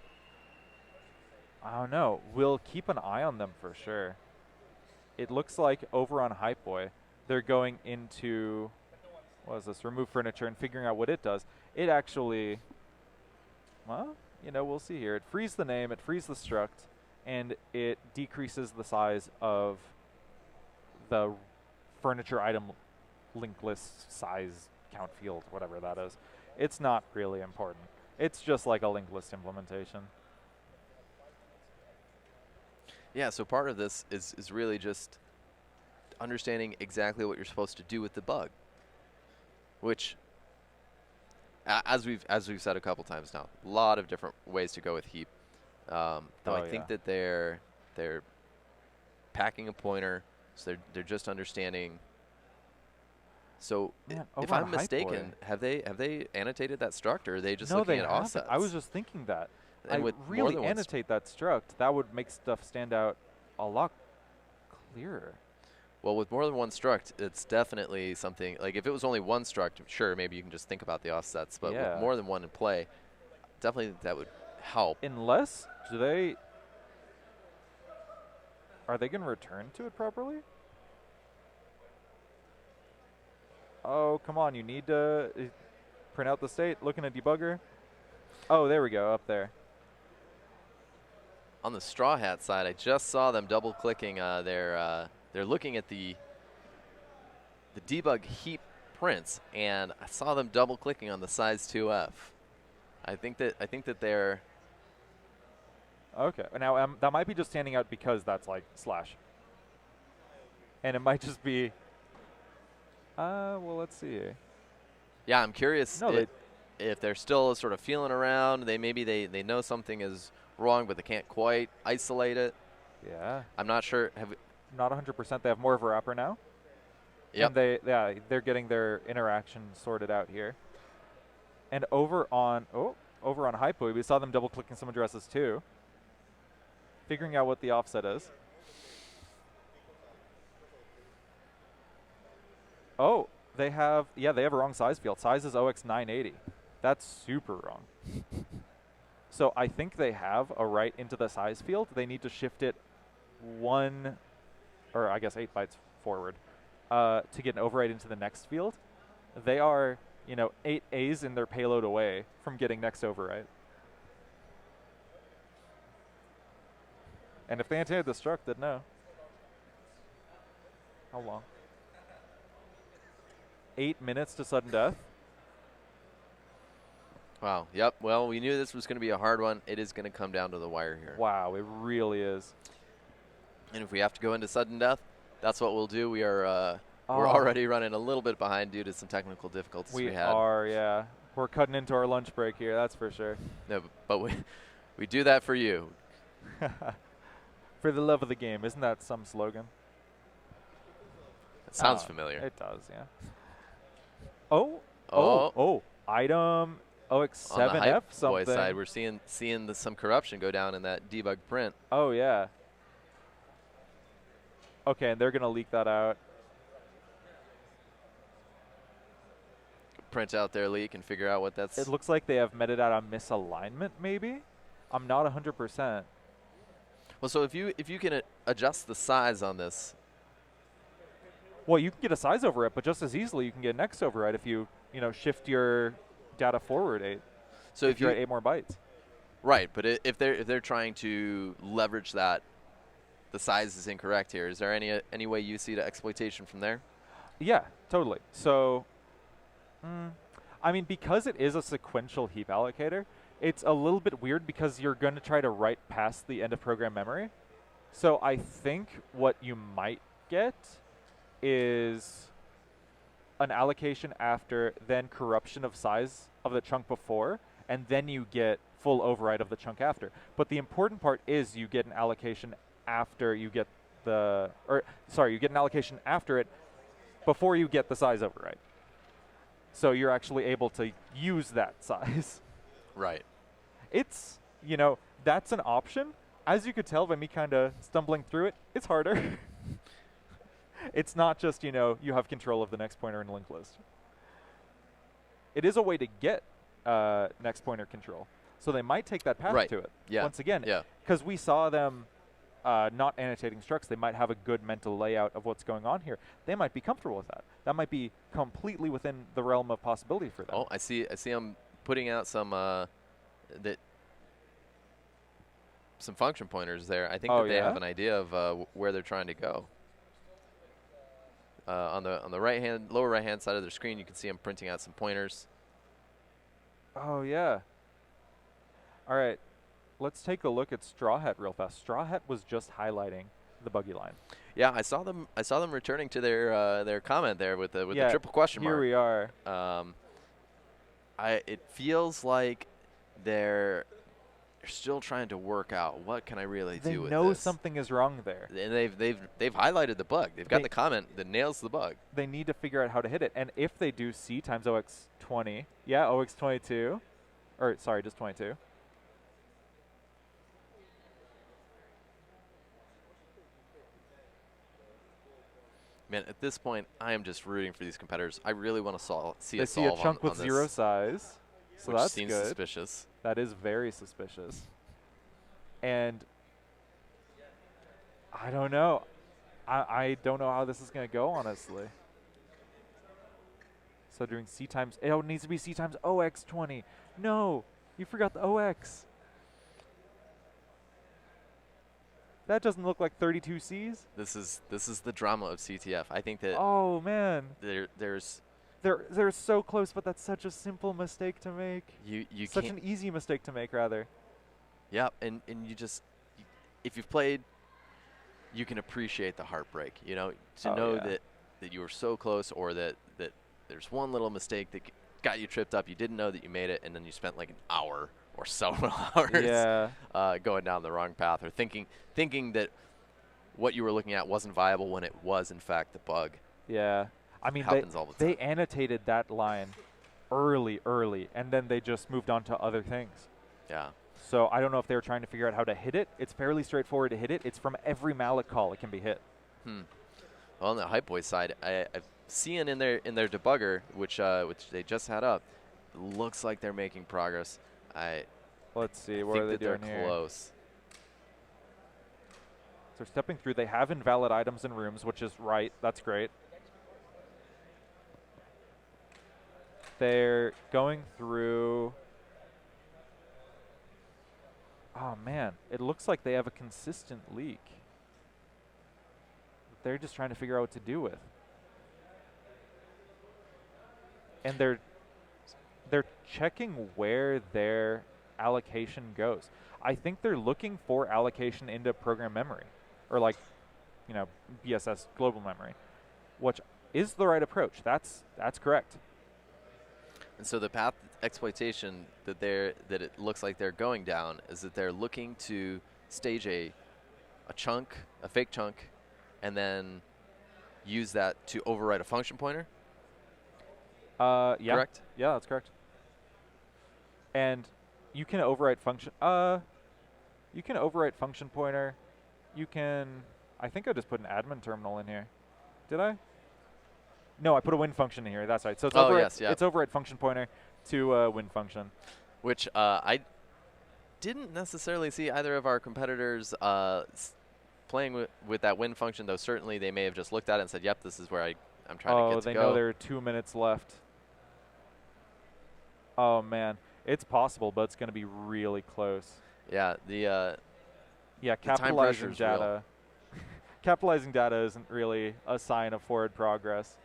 I don't know. We'll keep an eye on them for sure. It looks like over on HypeBoy, they're going into, what is this, remove furniture and figuring out what it does. It actually, well, you know, we'll see here. It frees the name, it frees the struct, and it decreases the size of the furniture item linked list size count field, whatever that is. It's not really important. It's just like a linked list implementation. Yeah, so part of this is really just understanding exactly what you're supposed to do with the bug, which, as we've said a couple times now, a lot of different ways to go with heap. Though I think that they're packing a pointer, so they're just understanding. So if I'm mistaken, have they annotated that struct, or are they just looking at offsets? I was just thinking that. And I really annotate that struct. That would make stuff stand out a lot clearer. Well, with more than one struct, it's definitely something. Like if it was only one struct, sure, maybe you can just think about the offsets. But with more than one in play, definitely that would help. Unless, are they going to return to it properly? Oh, come on. You need to print out the state. Looking at debugger. Oh, there we go. Up there. On the Straw Hat side, I just saw them double-clicking they're looking at the debug heap prints, and I saw them double-clicking on the size 2F. I think that they're okay. Now that might be just standing out because that's like slash, and it might just be. Well, let's see. Yeah, I'm curious if they're still sort of feeling around. Maybe they know something is wrong, but they can't quite isolate it. Yeah. I'm not sure. Not 100%. They have more of a wrapper now. Yep. And they're getting their interaction sorted out here. And over on HypeBoy, we saw them double clicking some addresses too, figuring out what the offset is. Oh, they have a wrong size field. Size is OX980. That's super wrong. So I think they have a write into the size field. They need to shift it 8 bytes forward to get an overwrite into the next field. They are, 8 A's in their payload away from getting next overwrite. And if they annotated the struct, they'd know. How long? 8 minutes to sudden death. Wow. Yep. Well, we knew this was going to be a hard one. It is going to come down to the wire here. Wow, it really is. And if we have to go into sudden death, that's what we'll do. We are we're already running a little bit behind due to some technical difficulties we had. We are, yeah. We're cutting into our lunch break here, that's for sure. No, but we do that for you. For the love of the game. Isn't that some slogan? It sounds familiar. It does, yeah. Oh, item OX7F something. On the HypeBoy side, we're seeing some corruption go down in that debug print. Oh, yeah. Okay, and they're going to leak that out. Print out their leak and figure out what that's. It looks like they have metadata misalignment, maybe? I'm not 100%. Well, so if you can adjust the size on this. Well, you can get a size override, but just as easily you can get an X override if you shift your data forward 8. So if you're at 8 more bytes. Right, but if they're trying to leverage that, the size is incorrect here. Is there any way you see the exploitation from there? Yeah, totally. So, I mean, because it is a sequential heap allocator, it's a little bit weird because you're going to try to write past the end of program memory. So I think what you might get is an allocation after, then corruption of size of the chunk before, and then you get full override of the chunk after. But the important part is you get an allocation after you get you get an allocation after it, before you get the size override. So you're actually able to use that size. Right. It's, you know, that's an option. As you could tell by me kind of stumbling through it, it's harder. It's not just, you know, you have control of the next pointer and linked list. It is a way to get next pointer control. So they might take that path to it. Yeah. Once again, yeah. Because we saw them not annotating structs, they might have a good mental layout of what's going on here. They might be comfortable with that. That might be completely within the realm of possibility for them. Oh, I see them putting out some some function pointers there. I think that they have an idea of where they're trying to go. On the lower right hand side of their screen, you can see them printing out some pointers. Oh yeah. All right, let's take a look at Straw Hat real fast. Straw Hat was just highlighting the buggy line. Yeah, I saw them returning to their comment there with the triple question mark. Here we are. It feels like they're still trying to work out what can I really do with this. They know something is wrong there. And they've highlighted the bug. They've got the comment that nails the bug. They need to figure out how to hit it. And if they do C times OX20, yeah, OX22, or sorry, just 22. Man, at this point, I am just rooting for these competitors. I really want to see a solve chunk on with zero size, so which that's seems good. suspicious. That is very suspicious. And I don't know. I don't know how this is going to go, honestly. So doing C times, it needs to be C times OX20. No, you forgot the OX. That doesn't look like 32 Cs. This is the drama of CTF. I think that oh man, they're so close, but that's such a simple mistake to make. You such an easy mistake to make, rather. Yeah, and you just if you've played, you can appreciate the heartbreak. You know, to know that you were so close, or that there's one little mistake that got you tripped up. You didn't know that you made it, and then you spent like an hour or several hours going down the wrong path, or thinking that what you were looking at wasn't viable when it was in fact the bug. Yeah, I mean, happens all the time. They annotated that line early, and then they just moved on to other things. Yeah. So I don't know if they were trying to figure out how to hit it. It's fairly straightforward to hit it. It's from every mallet call it can be hit. Well, on the HypeBoy side, I've seen in their debugger, which they just had up, looks like they're making progress. Let's see, what are they doing here? They're close. So stepping through, they have invalid items in rooms, which is right. That's great. They're going through. Oh man, it looks like they have a consistent leak. They're just trying to figure out what to do with. And they're checking where their allocation goes. I think they're looking for allocation into program memory, or like, you know, BSS global memory, which is the right approach. That's correct. And so the path exploitation that it looks like they're going down is that they're looking to stage a fake chunk, and then use that to override a function pointer. Yeah. Correct? Yeah, that's correct. And you can overwrite function. You can overwrite function pointer. You can. I think I just put an admin terminal in here. Did I? No, I put a win function in here. That's right. So it's it's overwrite function pointer to win function. Which I didn't necessarily see either of our competitors playing with that win function, though certainly they may have just looked at it and said, "Yep, this is where I'm trying to get to go." Oh, they know there are 2 minutes left. Oh man, it's possible, but it's going to be really close. Yeah, capitalizing data. Capitalizing data isn't really a sign of forward progress.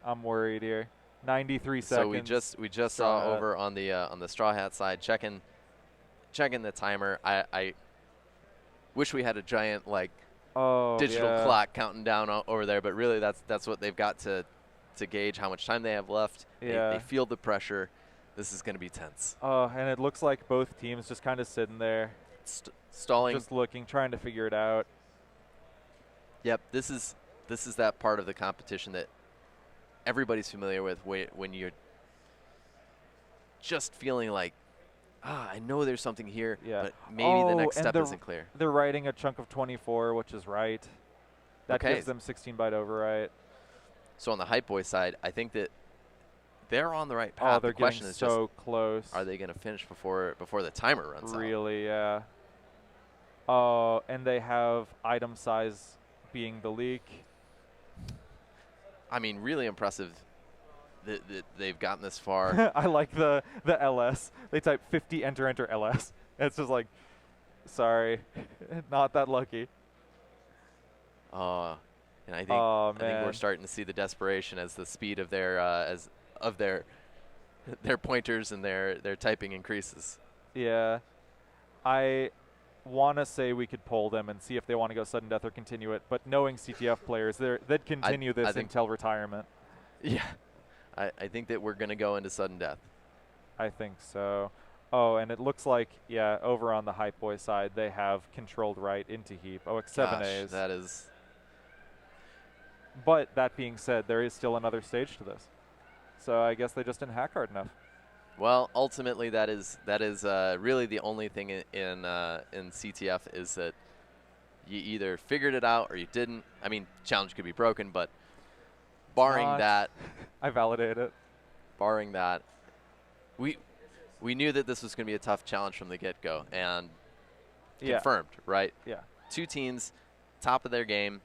I'm worried here. 93 seconds. So we just saw over on the Straw Hat side checking the timer. I wish we had a giant digital clock counting down over there, but really that's what they've got to gauge how much time they have left. Yeah. They feel the pressure. This is going to be tense. And it looks like both teams just kind of sitting there, stalling, just looking, trying to figure it out. Yep, this is that part of the competition that everybody's familiar with when you're just feeling like, I know there's something here, but maybe the next step isn't clear. They're writing a chunk of 24, which is right. That gives them 16-byte overwrite. So on the HypeBoy side, I think that they're on the right path. Oh, they're the question getting is so just, close. Are they going to finish before the timer runs out? Really, yeah. Oh, and they have item size being the leak. I mean, really impressive that they've gotten this far. I like the LS. They type 50, enter, LS. It's just like, sorry, not that lucky. And I think we're starting to see the desperation as the speed of their their pointers and their typing increases. Yeah, I want to say we could poll them and see if they want to go sudden death or continue it. But knowing CTF players, they'd continue this until retirement. Yeah, I think that we're going to go into sudden death. I think so. Oh, and it looks like, yeah, over on the HypeBoy side, they have controlled right into heap. Oh, it's 7As. That is. But that being said, there is still another stage to this. So I guess they just didn't hack hard enough. Well, ultimately, that is really the only thing in CTF is that you either figured it out or you didn't. I mean, challenge could be broken, but barring that, I validate it. Barring that, we knew that this was going to be a tough challenge from the get-go, and confirmed, right? Yeah. 2 teams, top of their game,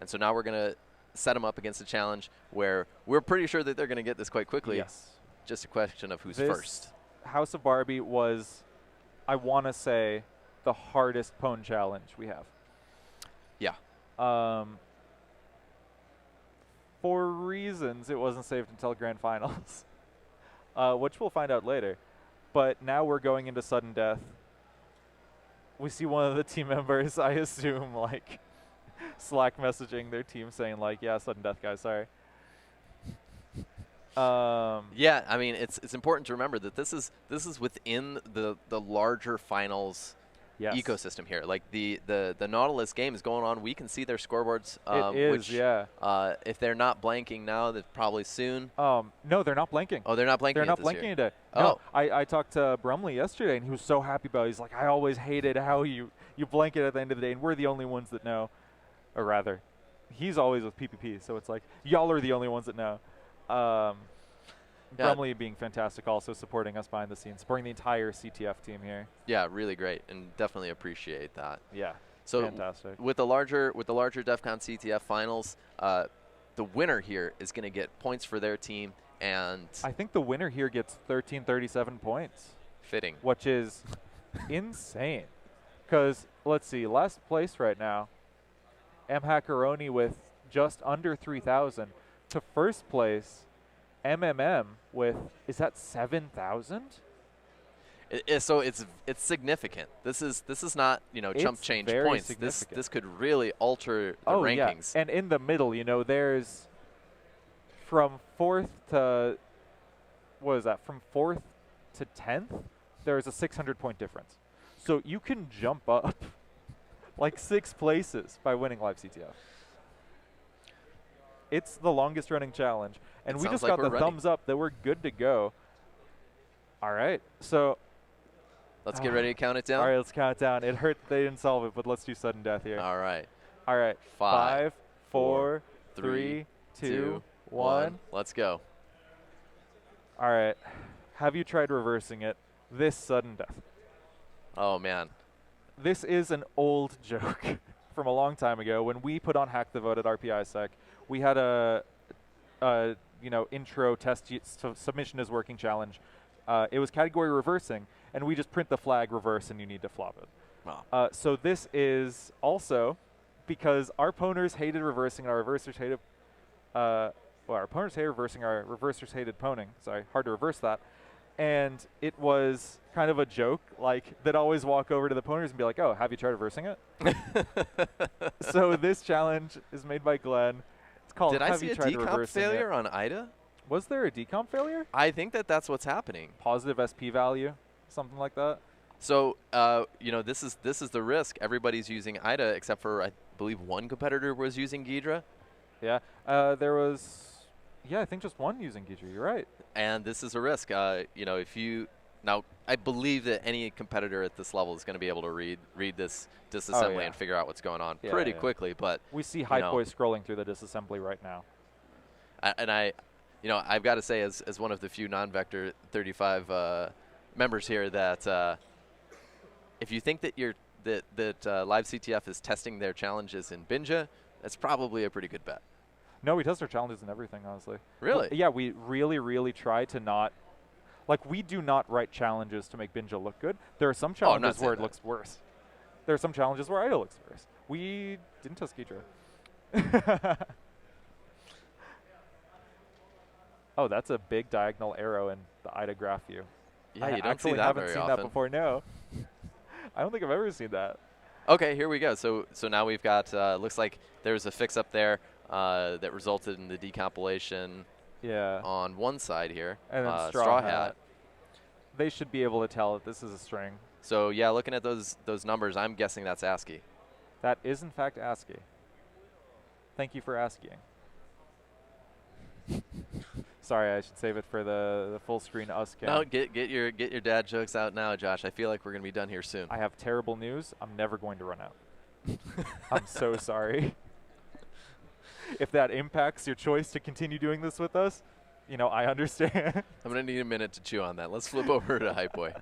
and so now we're going to set them up against a challenge where we're pretty sure that they're going to get this quite quickly. Yes. Just a question of who's first. House of Barbie was, I want to say, the hardest pwn challenge we have. Yeah. For reasons, it wasn't saved until Grand Finals, which we'll find out later. But now we're going into sudden death. We see one of the team members, I assume, like, Slack messaging their team saying, like, yeah, sudden death, guys, sorry. Yeah, I mean, it's important to remember that this is within the larger finals ecosystem here. Like the Nautilus game is going on. We can see their scoreboards. It is, which, if they're not blanking now, that's probably soon. No, they're not blanking. Oh, they're not blanking. They're not blanking today. No, I talked to Brumley yesterday, and he was so happy about it. He's like, I always hated how you blank it at the end of the day, and we're the only ones that know. Or rather, he's always with PPP, so it's like, y'all are the only ones that know. Brumley being fantastic, also supporting us behind the scenes, supporting the entire CTF team here. Yeah, really great, and definitely appreciate that. Yeah, so fantastic. With the larger DEF CON CTF finals, the winner here is going to get points for their team, and I think the winner here gets 1337 points. Fitting. Which is insane. Because, let's see, last place right now, Hackeroni with just under 3,000. To first place, MMM with, is that 7,000? So it's significant. This is not, chump change points. This could really alter the rankings. Yeah. And in the middle, there's from 4th to, what is that? From 4th to 10th, there's a 600-point difference. So you can jump up like 6 places by winning LiveCTF. It's the longest running challenge. And we just got the thumbs up that we're good to go. All right. So let's get ready to count it down. All right, let's count it down. It hurt that they didn't solve it, but let's do sudden death here. All right. 5, 4, 3, 2, 1. Let's go. All right. Have you tried reversing it? This sudden death. Oh, man. This is an old joke from a long time ago. When we put on Hack the Vote at RPISec, we had a intro test submission is working challenge. It was category reversing, and we just print the flag reverse, and you need to flop it. Wow. So this is also because our pwners hated reversing, and our reversers hated. Our opponents hated reversing, our reversers hated pwning. Sorry, hard to reverse that. And it was kind of a joke, like, they'd always walk over to the pwners and be like, oh, have you tried reversing it? So this challenge is made by Glenn. It's called Did I see a decomp failure on IDA? Was there a decomp failure? I think that's what's happening. Positive SP value, something like that. So, this is the risk. Everybody's using IDA except for, I believe, one competitor was using Ghidra. Yeah. Yeah, I think just one using Guidry. You're right. And this is a risk. You know, if you now, I believe that any competitor at this level is going to be able to read this disassembly and figure out what's going on pretty quickly. But we see HypeBoy scrolling through the disassembly right now. You know, I've got to say, as one of the few non-Vector 35 members here, that if you think that LiveCTF is testing their challenges in Binja, that's probably a pretty good bet. No, we test our challenges and everything, honestly. Really? Yeah, we really, really try to not. Like, we do not write challenges to make Binja look good. There are some challenges where it looks worse. There are some challenges where Idle looks worse. We didn't test Ghidra. Oh, that's a big diagonal arrow in the Ida graph view. Yeah, you don't see that very often. I haven't seen that before, no. I don't think I've ever seen that. Okay, here we go. So now we've got, looks like there's a fix up there that resulted in the decompilation on one side here. And then Straw Hat. They should be able to tell that this is a string. So, yeah, looking at those numbers, I'm guessing that's ASCII. That is, in fact, ASCII. Thank you for asking. Sorry, I should save it for the full screen us cam. No, get your dad jokes out now, Josh. I feel like we're going to be done here soon. I have terrible news. I'm never going to run out. I'm so sorry. If that impacts your choice to continue doing this with us, you know, I understand. I'm going to need a minute to chew on that. Let's flip over to HypeBoy.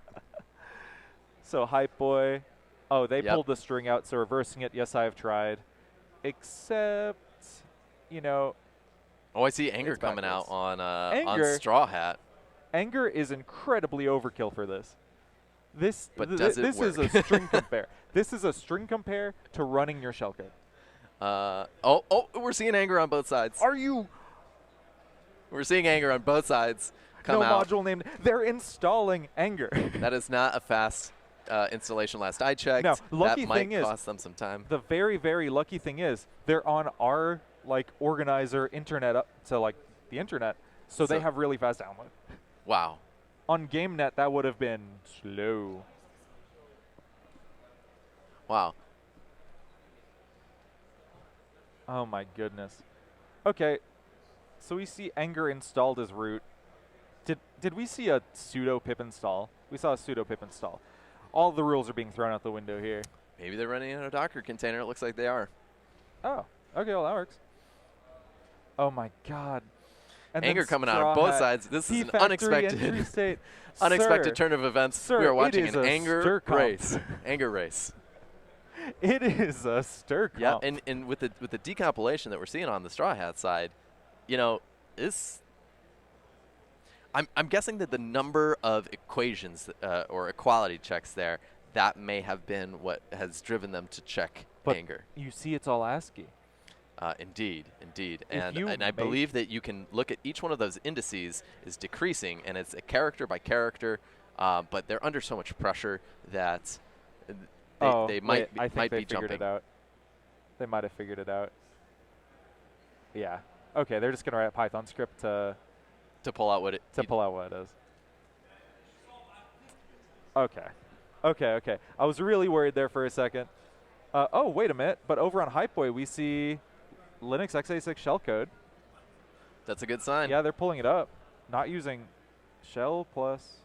So HypeBoy, oh, they pulled the string out, so reversing it, yes, I have tried. Except, you know. Oh, I see Anger coming out on Straw Hat. Anger is incredibly overkill for this. This does it work? Is a string compare. This is a string compare to running your shellcode. We're seeing Anger on both sides. Are you? We're seeing Anger on both sides come out. No module named. They're installing Anger. That is not a fast installation last I checked. No, lucky that might thing cost them some time. The very, very lucky thing is they're on our organizer internet up to the internet, so they have really fast download. Wow. On GameNet, that would have been slow. Wow. Oh my goodness. Okay, so we see Anger installed as root. Did we see a sudo pip install? We saw a sudo pip install. All the rules are being thrown out the window here. Maybe they're running in a Docker container. It looks like they are. Oh, okay, well that works. Oh my God. And Anger coming out on both sides. This is an unexpected turn of events. Sir, we are watching an Anger race. Anger race. It is a stir comp. Yeah, and with the decompilation that we're seeing on the Straw Hat side, you know, I'm guessing that the number of equations or equality checks there, that may have been what has driven them to check Anger. You see, it's all ASCII. Indeed. And I believe that you can look at each one of those indices is decreasing, and it's a character by character, but they're under so much pressure that they might be jumping. Figured it out. They might have figured it out. Yeah. Okay, they're just going to write a Python script to pull out what it is. Okay. I was really worried there for a second. Oh, wait a minute. But over on HypeBoy, we see Linux x86 shellcode. That's a good sign. Yeah, they're pulling it up. Not using shell plus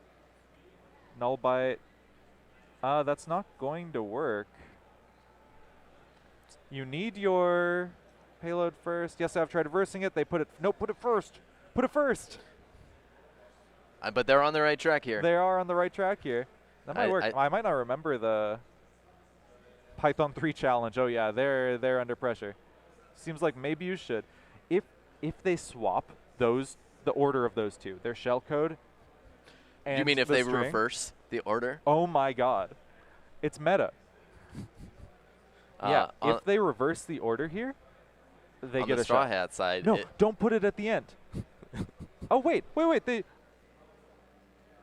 null byte. That's not going to work. You need your payload first. Yes, I've tried reversing it. They put it. Nope, put it first. Put it first. But they're on the right track here. They are on the right track here. That might work. I might not remember the Python 3 challenge. Oh yeah, they're under pressure. Seems like maybe you should. If they swap the order of those two, their shellcode and you mean if they string, reverse the order? Oh my God, it's meta. Yeah, if they reverse the order here, they get a Straw shot. Hat side. No, don't put it at the end. Oh wait.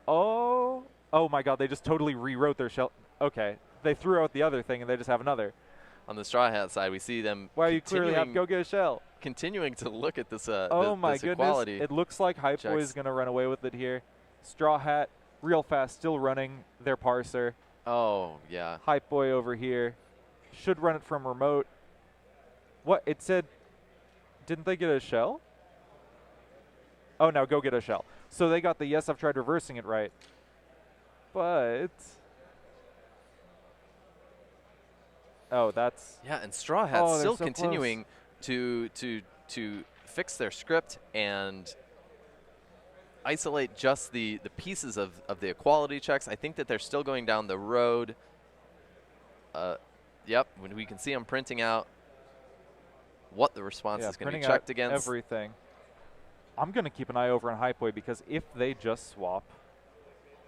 Oh my God, they just totally rewrote their shell. Okay, they threw out the other thing and they just have another. On the Straw Hat side, we see them. Well, you clearly have go get a shell. Continuing to look at this. Oh my this goodness! equality It looks like HypeBoy is going to run away with it here. Straw Hat, real fast, still running their parser. Oh yeah. HypeBoy over here should run it from remote. What it said? Didn't they get a shell? Oh, now go get a shell. So they got the yes, I've tried reversing it right. But... Oh, that's... Yeah, and Straw Hat's still so continuing to fix their script and isolate just the pieces of the equality checks. I think that they're still going down the road. Yep, when we can see them printing out what the response is going to be checked against. Everything. I'm going to keep an eye over on HypeBoy because if they just swap,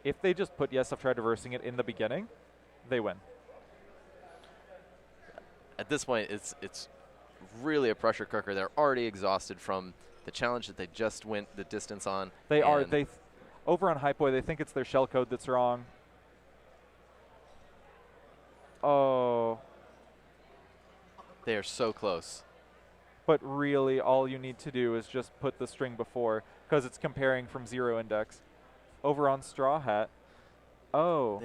if they just put yes, I've tried reversing it in the beginning, they win. At this point, it's really a pressure cooker. They're already exhausted from the challenge that they just went the distance on. They are. Over on HypeBoy, they think it's their shell code that's wrong. Oh. They are so close. But really, all you need to do is just put the string before, because it's comparing from 0 index. Over on Straw Hat. Oh.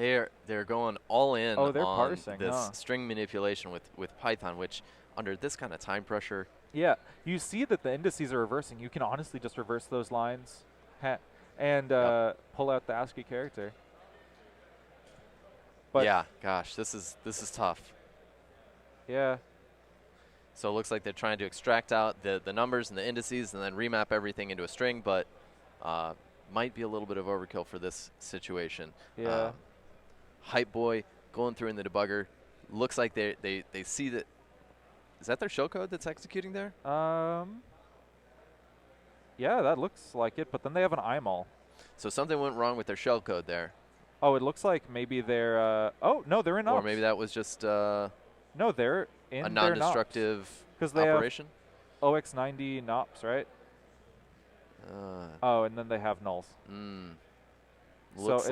They're going all in on parsing, this string manipulation with Python, which under this kind of time pressure. Yeah, you see that the indices are reversing. You can honestly just reverse those lines and pull out the ASCII character. But yeah, gosh, this is tough. Yeah. So it looks like they're trying to extract out the numbers and the indices and then remap everything into a string, but might be a little bit of overkill for this situation. Yeah. HypeBoy going through in the debugger. Looks like they see that. Is that their shellcode that's executing there? Yeah, that looks like it, but then they have an IMAL. So something went wrong with their shellcode there. Oh, it looks like maybe they're... oh, no, they're in ops. Or maybe that was just... no, they're in a non-destructive operation? They have OX90 NOPs, right? Oh, and then they have nulls. Looks so like